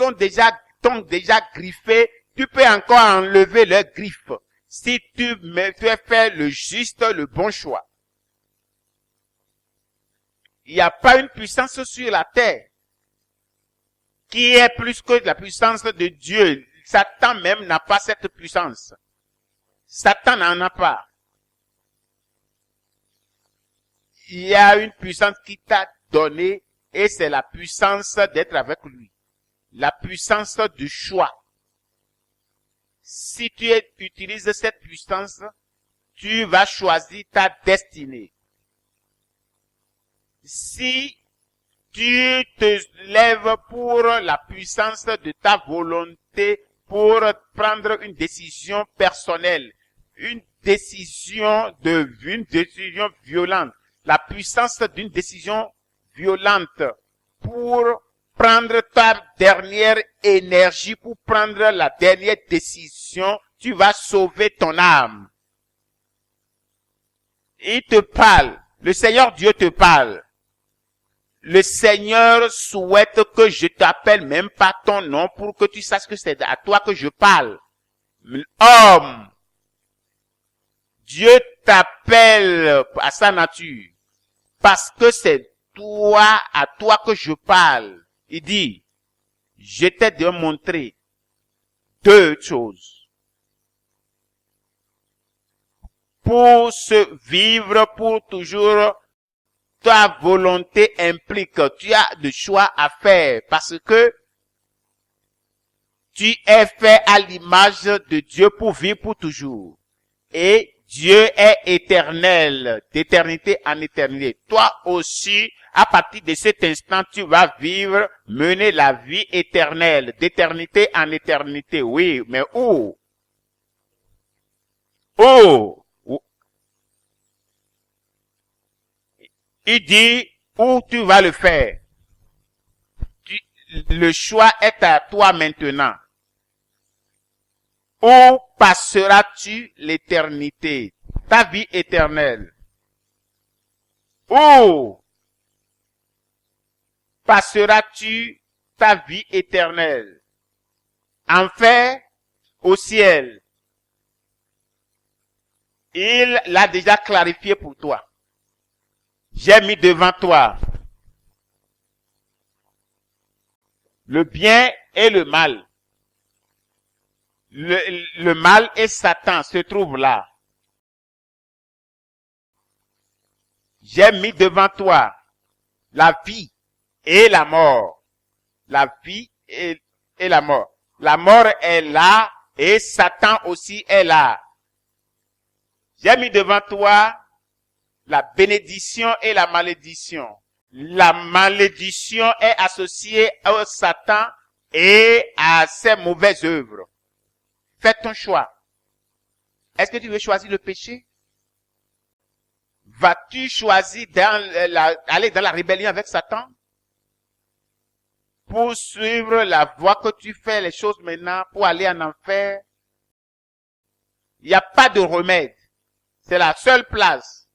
t'ont déjà griffé, tu peux encore enlever leurs griffes. Si tu fais le juste, le bon choix. Il n'y a pas une puissance sur la terre qui est plus que la puissance de Dieu. Satan même n'a pas cette puissance. Satan n'en a pas. Il y a une puissance qui t'a donné et c'est la puissance d'être avec lui. La puissance du choix. Si tu utilises cette puissance, tu vas choisir ta destinée. Si tu te lèves pour la puissance de ta volonté pour prendre une décision personnelle, une décision violente, la puissance d'une décision violente pour prendre ta dernière énergie, pour prendre la dernière décision, tu vas sauver ton âme. Il te parle. Le Seigneur Dieu te parle. Le Seigneur souhaite que je t'appelle même pas ton nom pour que tu saches que c'est à toi que je parle. Homme, Dieu t'appelle à sa nature parce que c'est toi, à toi que je parle. Il dit, je t'ai démontré deux choses. Pour se vivre pour toujours, ta volonté implique, tu as de choix à faire parce que tu es fait à l'image de Dieu pour vivre pour toujours. Et Dieu est éternel, d'éternité en éternité. Toi aussi, à partir de cet instant, tu vas vivre, mener la vie éternelle, d'éternité en éternité. Oui, mais où? Où? Il dit où tu vas le faire. Le choix est à toi maintenant. Où passeras-tu l'éternité, ta vie éternelle? Où passeras-tu ta vie éternelle? Enfer, au ciel. Il l'a déjà clarifié pour toi. J'ai mis devant toi le bien et le mal. Le mal et Satan se trouvent là. J'ai mis devant toi la vie et la mort. La vie et la mort. La mort est là et Satan aussi est là. J'ai mis devant toi la bénédiction et la malédiction. La malédiction est associée au Satan et à ses mauvaises œuvres. Fais ton choix. Est-ce que tu veux choisir le péché? Vas-tu choisir aller dans la rébellion avec Satan? Pour suivre la voie que tu fais les choses maintenant, pour aller en enfer? Il n'y a pas de remède. C'est la seule place.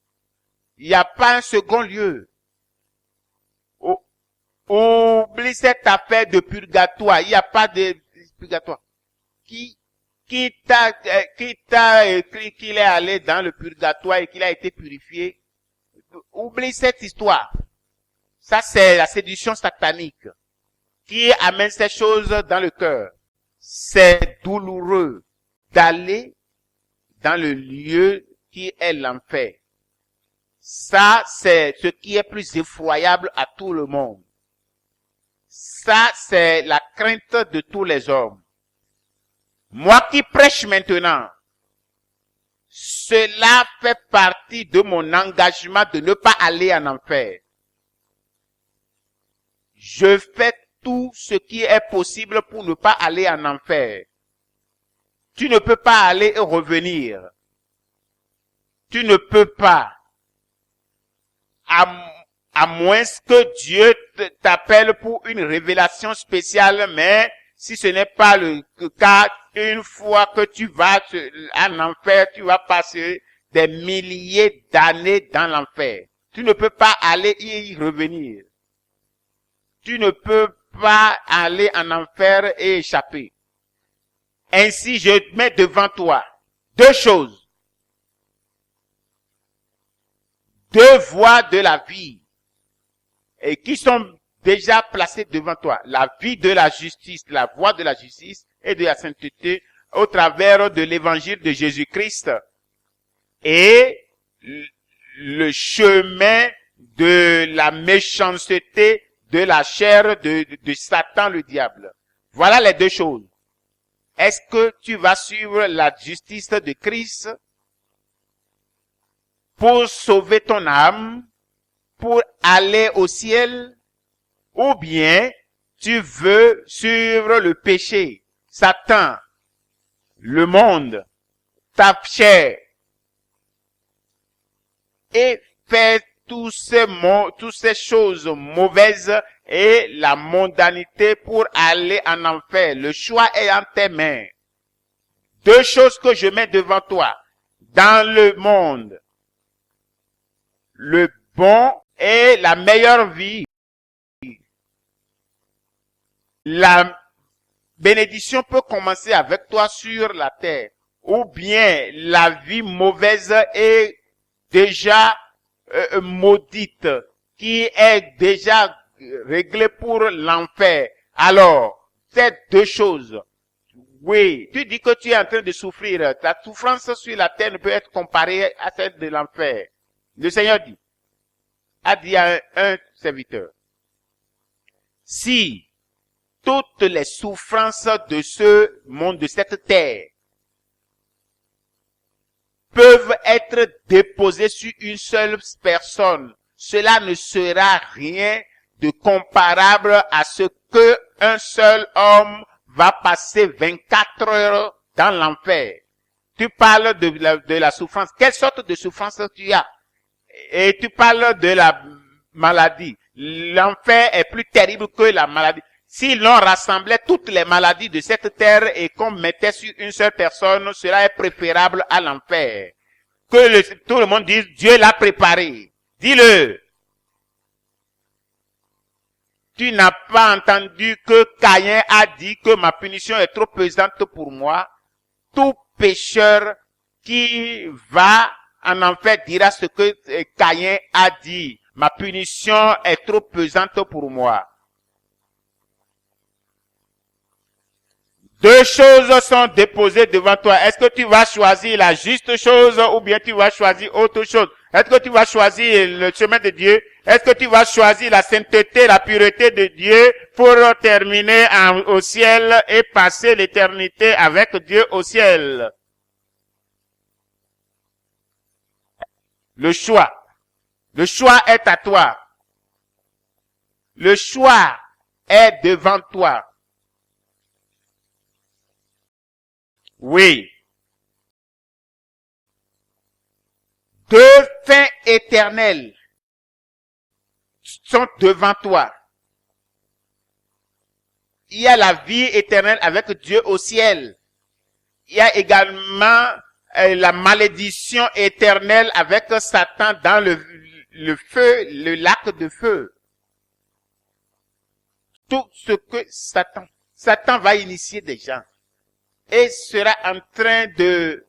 Il n'y a pas un second lieu. Oublie cette affaire de purgatoire. Il n'y a pas de purgatoire. Qui t'a écrit qu'il est allé dans le purgatoire et qu'il a été purifié? Oublie cette histoire. Ça, c'est la séduction satanique qui amène ces choses dans le cœur. C'est douloureux d'aller dans le lieu qui est l'enfer. Ça, c'est ce qui est plus effroyable à tout le monde. Ça, c'est la crainte de tous les hommes. Moi qui prêche maintenant, cela fait partie de mon engagement de ne pas aller en enfer. Je fais tout ce qui est possible pour ne pas aller en enfer. Tu ne peux pas aller et revenir. Tu ne peux pas. À moins que Dieu t'appelle pour une révélation spéciale, mais si ce n'est pas le cas, une fois que tu vas en enfer, tu vas passer des milliers d'années dans l'enfer. Tu ne peux pas aller y revenir. Tu ne peux pas aller en enfer et échapper. Ainsi, je mets devant toi deux choses. Deux voies de la vie. Et qui sont déjà placées devant toi. La vie de la justice, la voie de la justice et de la sainteté au travers de l'évangile de Jésus-Christ. Et le chemin de la méchanceté, de la chair de Satan le diable. Voilà les deux choses. Est-ce que tu vas suivre la justice de Christ pour sauver ton âme, pour aller au ciel, ou bien tu veux suivre le péché, Satan, le monde, ta chair, et faire toutes ces choses mauvaises et la mondanité pour aller en enfer. Le choix est en tes mains. Deux choses que je mets devant toi. Dans le monde, le bon et la meilleure vie. La bénédiction peut commencer avec toi sur la terre. ou bien la vie mauvaise est déjà maudite, qui est déjà réglée pour l'enfer. Alors, ces deux choses, oui, tu dis que tu es en train de souffrir. Ta souffrance sur la terre ne peut être comparée à celle de l'enfer. Le Seigneur a dit à un serviteur, si toutes les souffrances de ce monde, de cette terre, peuvent être déposées sur une seule personne, cela ne sera rien de comparable à ce que un seul homme va passer 24 heures dans l'enfer. Tu parles de la souffrance. Quelle sorte de souffrance tu as? Et tu parles de la maladie. L'enfer est plus terrible que la maladie. Si l'on rassemblait toutes les maladies de cette terre et qu'on mettait sur une seule personne, cela est préférable à l'enfer. Tout le monde dise, Dieu l'a préparé. Dis-le. Tu n'as pas entendu que Caïn a dit que ma punition est trop pesante pour moi. Tout pécheur qui va en enfer dira ce que Caïn a dit. Ma punition est trop pesante pour moi. Deux choses sont déposées devant toi. Est-ce que tu vas choisir la juste chose ou bien tu vas choisir autre chose? Est-ce que tu vas choisir le chemin de Dieu? Est-ce que tu vas choisir la sainteté, la pureté de Dieu pour terminer au ciel et passer l'éternité avec Dieu au ciel? Le choix. Le choix est à toi. Le choix est devant toi. Oui. Deux fins éternelles sont devant toi. Il y a la vie éternelle avec Dieu au ciel. Il y a également la malédiction éternelle avec Satan dans le feu, le lac de feu. Tout ce que Satan va initier des gens et sera en train de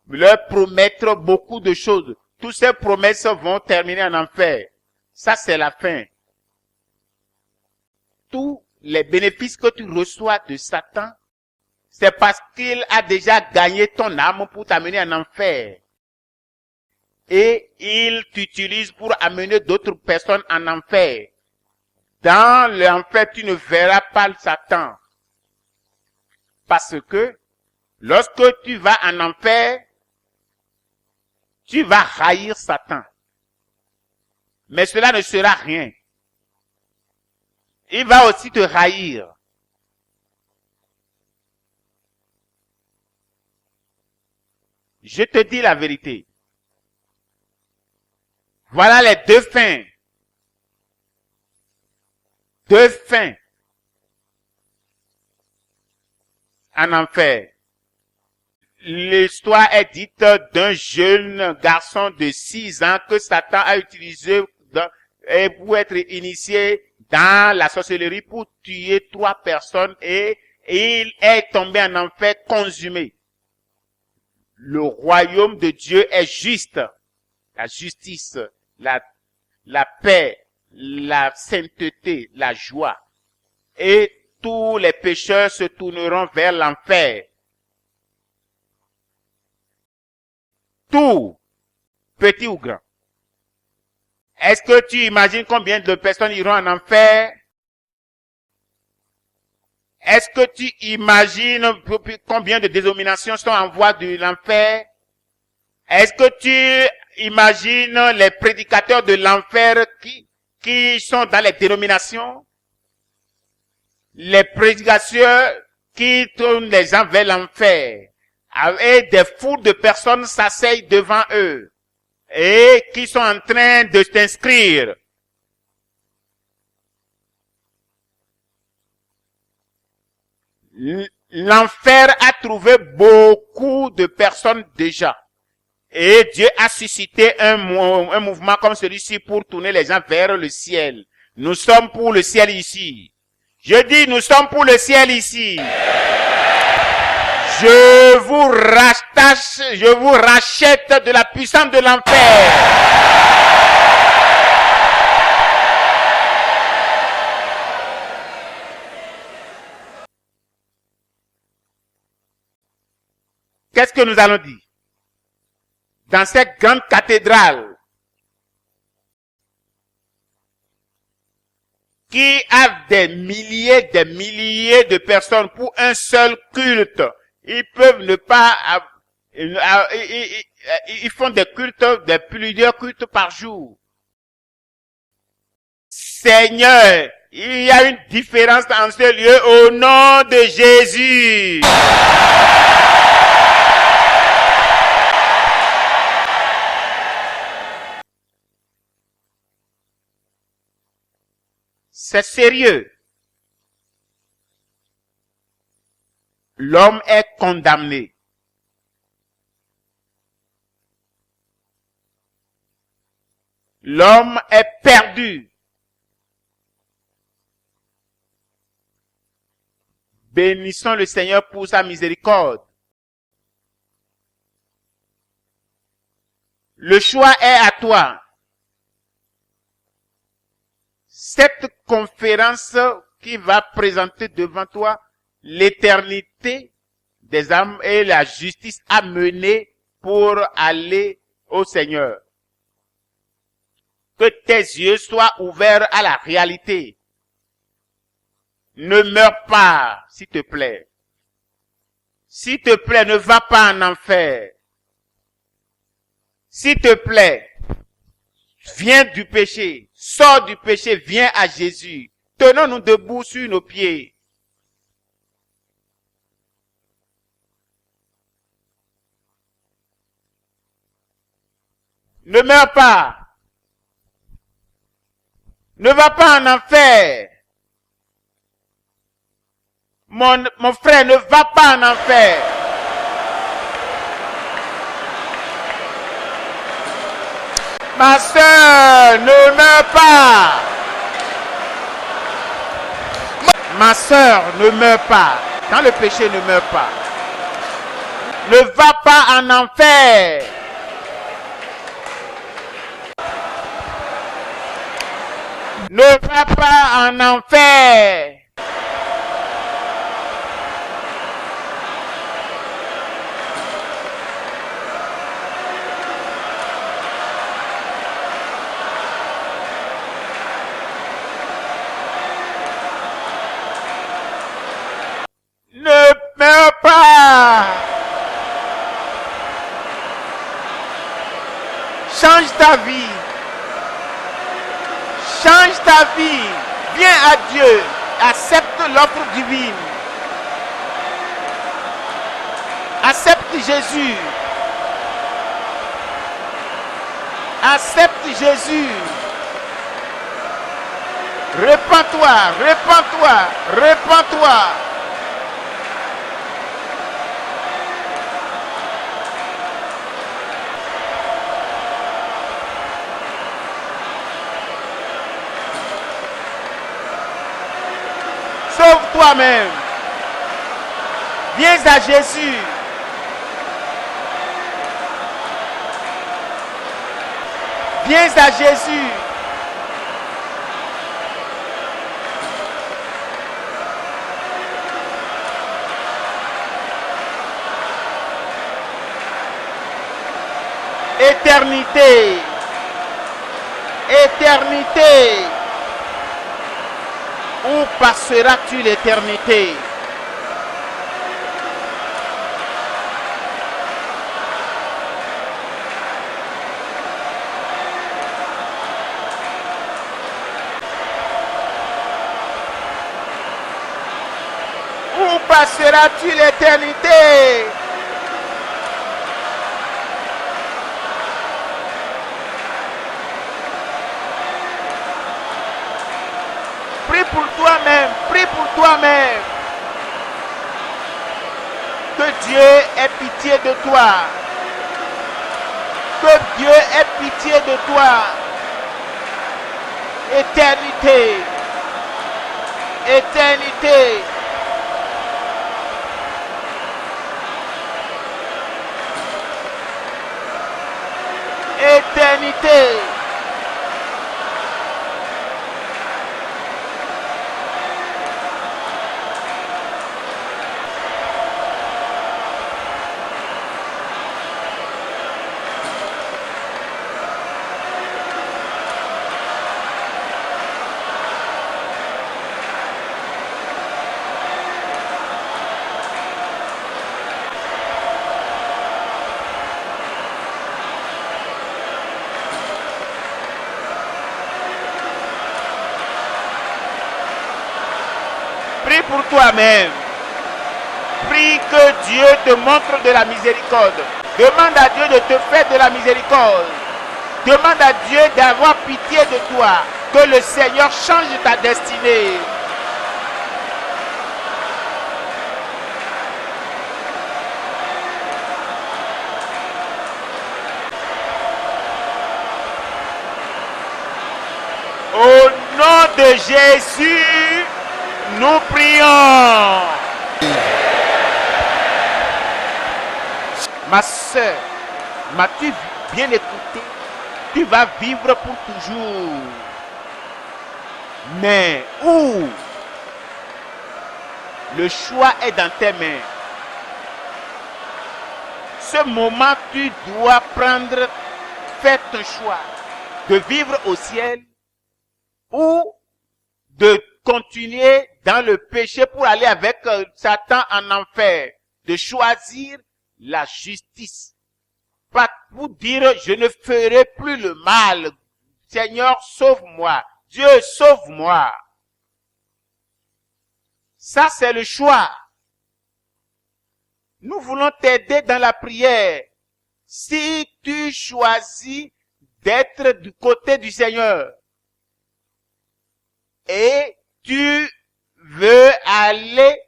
leur promettre beaucoup de choses. Toutes ces promesses vont terminer en enfer. Ça, c'est la fin. Tous les bénéfices que tu reçois de Satan, c'est parce qu'il a déjà gagné ton âme pour t'amener en enfer. Et il t'utilise pour amener d'autres personnes en enfer. Dans l'enfer, tu ne verras pas Satan. Parce que lorsque tu vas en enfer, tu vas haïr Satan. Mais cela ne sera rien. Il va aussi te haïr. Je te dis la vérité. Voilà les deux fins. Deux fins en enfer. L'histoire est dite d'un jeune garçon de 6 ans que Satan a utilisé pour être initié dans la sorcellerie pour tuer 3 personnes et il est tombé en enfer consumé. Le royaume de Dieu est juste. La justice, la paix, la sainteté, la joie. Et tous les pécheurs se tourneront vers l'enfer. Tout, petit ou grand. Est-ce que tu imagines combien de personnes iront en enfer? Est-ce que tu imagines combien de dénominations sont en voie de l'enfer? Est-ce que tu imagines les prédicateurs de l'enfer qui sont dans les dénominations? Les prédicateurs qui tournent les gens vers l'enfer. Et des foules de personnes s'asseyent devant eux. Et qui sont en train de s'inscrire. L'enfer a trouvé beaucoup de personnes déjà. Et Dieu a suscité un mouvement comme celui-ci pour tourner les gens vers le ciel. Nous sommes pour le ciel ici. Je dis, nous sommes pour le ciel ici. je vous rachète de la puissance de l'enfer. Qu'est-ce que nous allons dire? Dans cette grande cathédrale qui a des milliers de personnes pour un seul culte, ils peuvent ne pas, ils font des cultes, plusieurs cultes par jour. Seigneur, il y a une différence dans ce lieu au nom de Jésus. C'est sérieux. L'homme est condamné. L'homme est perdu. Bénissons le Seigneur pour sa miséricorde. Le choix est à toi. Cette conférence qui va présenter devant toi l'éternité des âmes et la justice à mener pour aller au Seigneur. Que tes yeux soient ouverts à la réalité. Ne meurs pas, s'il te plaît. S'il te plaît, ne va pas en enfer. S'il te plaît, viens du péché, sors du péché, viens à Jésus. Tenons-nous debout sur nos pieds. Ne meurs pas. Ne va pas en enfer. Mon frère, ne va pas en enfer. Ma sœur, ne meurs pas. Ma sœur, ne meurs pas. Dans le péché, ne meurs pas. Ne va pas en enfer. Ne va pas en enfer. Ne meurs pas. Change ta vie. Change ta vie. Viens à Dieu. Accepte l'offre divine. Accepte Jésus. Accepte Jésus. Répands-toi, répands-toi, répands-toi. Sauve toi-même. Viens à Jésus. Viens à Jésus. Éternité. Éternité. Où passeras-tu l'éternité? Où passeras-tu l'éternité? Prie pour toi-même, prie pour toi-même. Que Dieu ait pitié de toi. Que Dieu ait pitié de toi. Éternité. Éternité. l'éternité. Prie pour toi-même. Prie que Dieu te montre de la miséricorde. Demande à Dieu de te faire de la miséricorde. Demande à Dieu d'avoir pitié de toi. Que le Seigneur change ta destinée. Au nom de Jésus, nous prions. Ma soeur, m'as-tu bien écouté? Tu vas vivre pour toujours. Mais où? Le choix est dans tes mains. Ce moment, tu dois prendre, faire ton choix de vivre au ciel ou de continuer dans le péché pour aller avec Satan en enfer, de choisir la justice. Pas pour dire je ne ferai plus le mal. Seigneur, sauve-moi. Dieu, sauve-moi. Ça, c'est le choix. Nous voulons t'aider dans la prière. Si tu choisis d'être du côté du Seigneur et tu veux aller,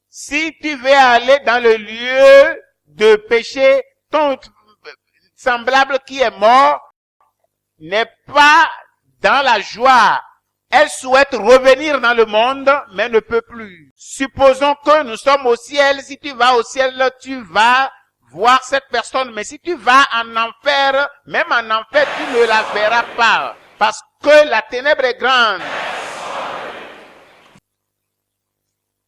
si tu veux aller dans le lieu de péché, ton semblable qui est mort n'est pas dans la joie. Elle souhaite revenir dans le monde, mais ne peut plus. Supposons que nous sommes au ciel. Si tu vas au ciel, tu vas voir cette personne. Mais si tu vas en enfer, même en enfer, tu ne la verras pas. Parce que la ténèbre est grande.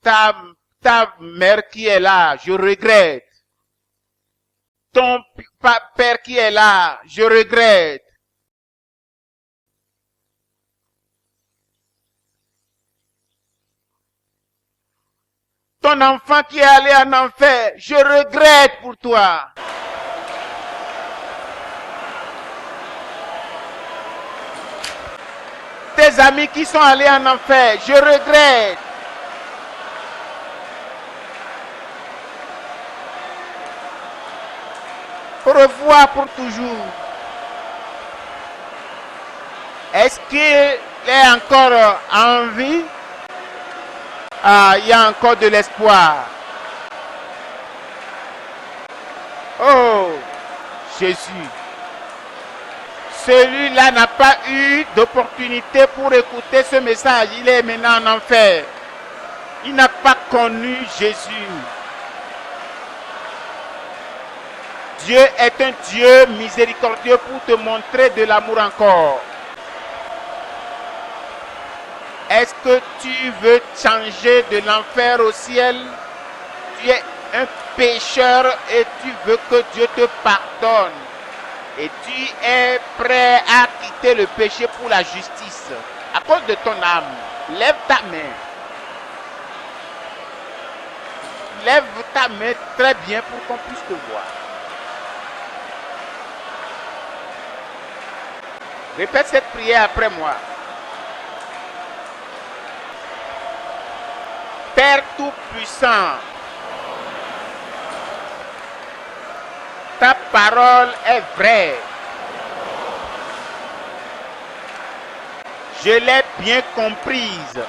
Ta mère qui est là, je regrette. Ton père qui est là, je regrette. Ton enfant qui est allé en enfer, je regrette pour toi. Tes amis qui sont allés en enfer, je regrette. Au revoir pour toujours. Est-ce qu'il est encore en vie? Ah, il y a encore de l'espoir. Oh, Jésus. Celui-là n'a pas eu d'opportunité pour écouter ce message. Il est maintenant en enfer. Il n'a pas connu Jésus. Dieu est un Dieu miséricordieux pour te montrer de l'amour encore. Est-ce que tu veux changer de l'enfer au ciel? Tu es un pécheur et tu veux que Dieu te pardonne. Et tu es prêt à quitter le péché pour la justice. À cause de ton âme, lève ta main. Lève ta main très bien pour qu'on puisse te voir. Répète cette prière après moi. Père Tout-Puissant, ta parole est vraie. Je l'ai bien comprise.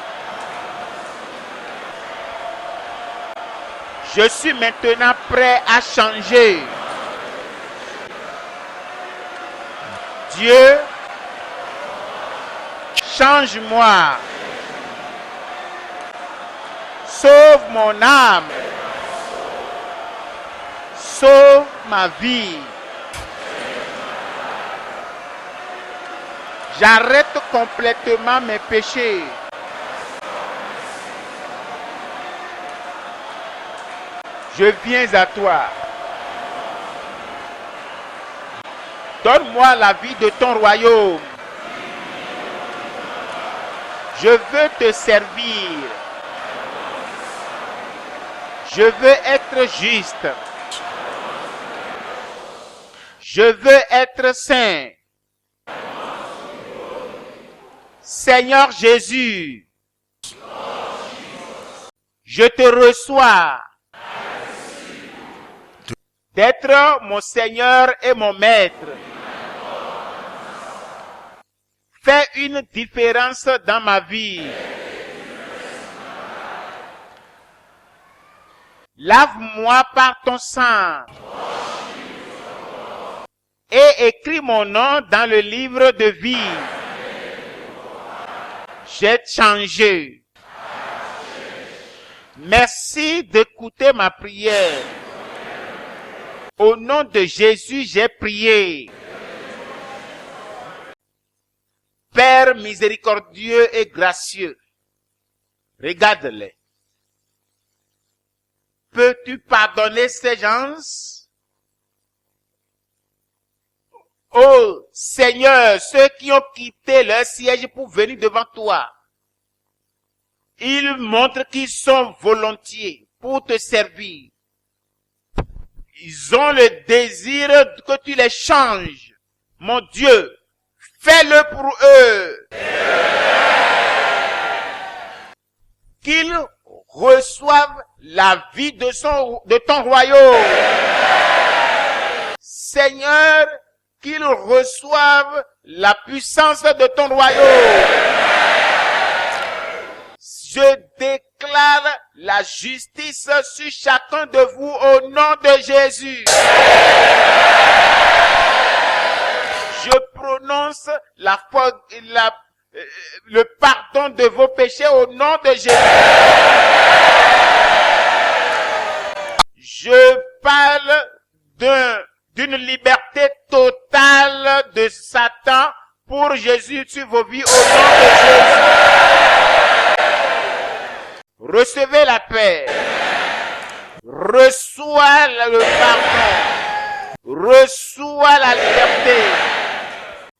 Je suis maintenant prêt à changer. Dieu, change-moi. Sauve mon âme. Sauve ma vie. J'arrête complètement mes péchés. Je viens à toi. Donne-moi la vie de ton royaume. Je veux te servir. Je veux être juste. Je veux être saint. Seigneur Jésus, je te reçois d'être mon Seigneur et mon Maître. Fais une différence dans ma vie. Lave-moi par ton sang et écris mon nom dans le livre de vie. J'ai changé. Merci d'écouter ma prière. Au nom de Jésus, j'ai prié. Père miséricordieux et gracieux, regarde-les. Peux-tu pardonner ces gens? Oh Seigneur, ceux qui ont quitté leur siège pour venir devant toi, ils montrent qu'ils sont volontiers pour te servir. Ils ont le désir que tu les changes. Mon Dieu, fais-le pour eux. Qu'ils reçoivent la vie de ton royaume. Seigneur, qu'ils reçoivent la puissance de ton royaume. Je déclare la justice sur chacun de vous au nom de Jésus. Je prononce le pardon de vos péchés au nom de Jésus. Je parle d'une liberté totale de Satan pour Jésus sur vos vies au nom de Jésus. Recevez la paix. Reçois le pardon. Reçois la liberté.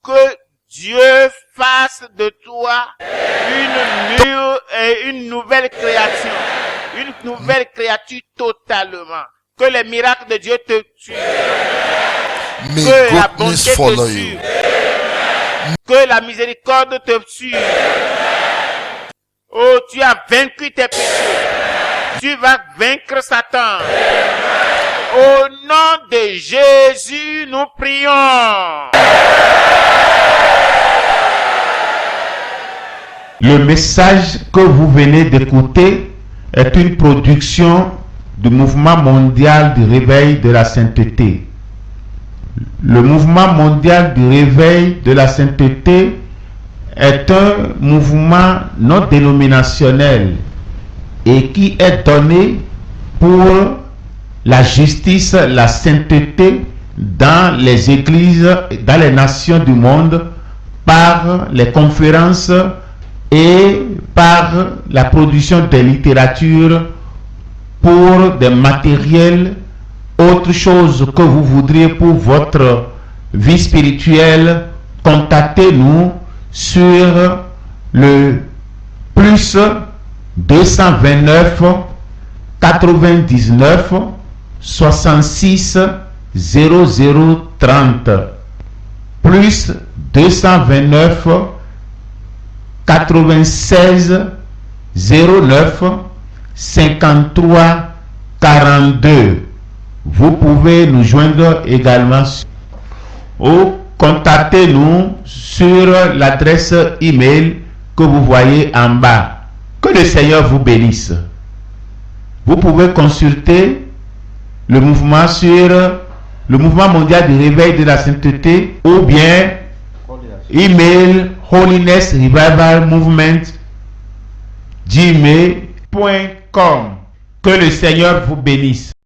Que Dieu fasse de toi une nouvelle création. Une nouvelle créature totalement. Que les miracles de Dieu te tuent. Que la bonté te tue. Que la miséricorde te tue. Oh, tu as vaincu tes péchés. Tu vas vaincre Satan. Au nom de Jésus, nous prions. Le message que vous venez d'écouter est une production du Mouvement mondial du réveil de la sainteté. Le Mouvement mondial du réveil de la sainteté est un mouvement non dénominationnel et qui est donné pour la justice, la sainteté dans les églises, dans les nations du monde, par les conférences et par la production de littérature pour des matériels, autre chose que vous voudriez pour votre vie spirituelle. Contactez-nous sur le plus 229 99 66 0030 plus 229 96 09 53 42. Vous pouvez nous joindre également ou contactez-nous sur l'adresse email que vous voyez en bas. Que le Seigneur vous bénisse. Vous pouvez consulter le mouvement sur le Mouvement mondial du réveil de la sainteté ou bien email Holiness Revival Movement gmail.com. Que le Seigneur vous bénisse.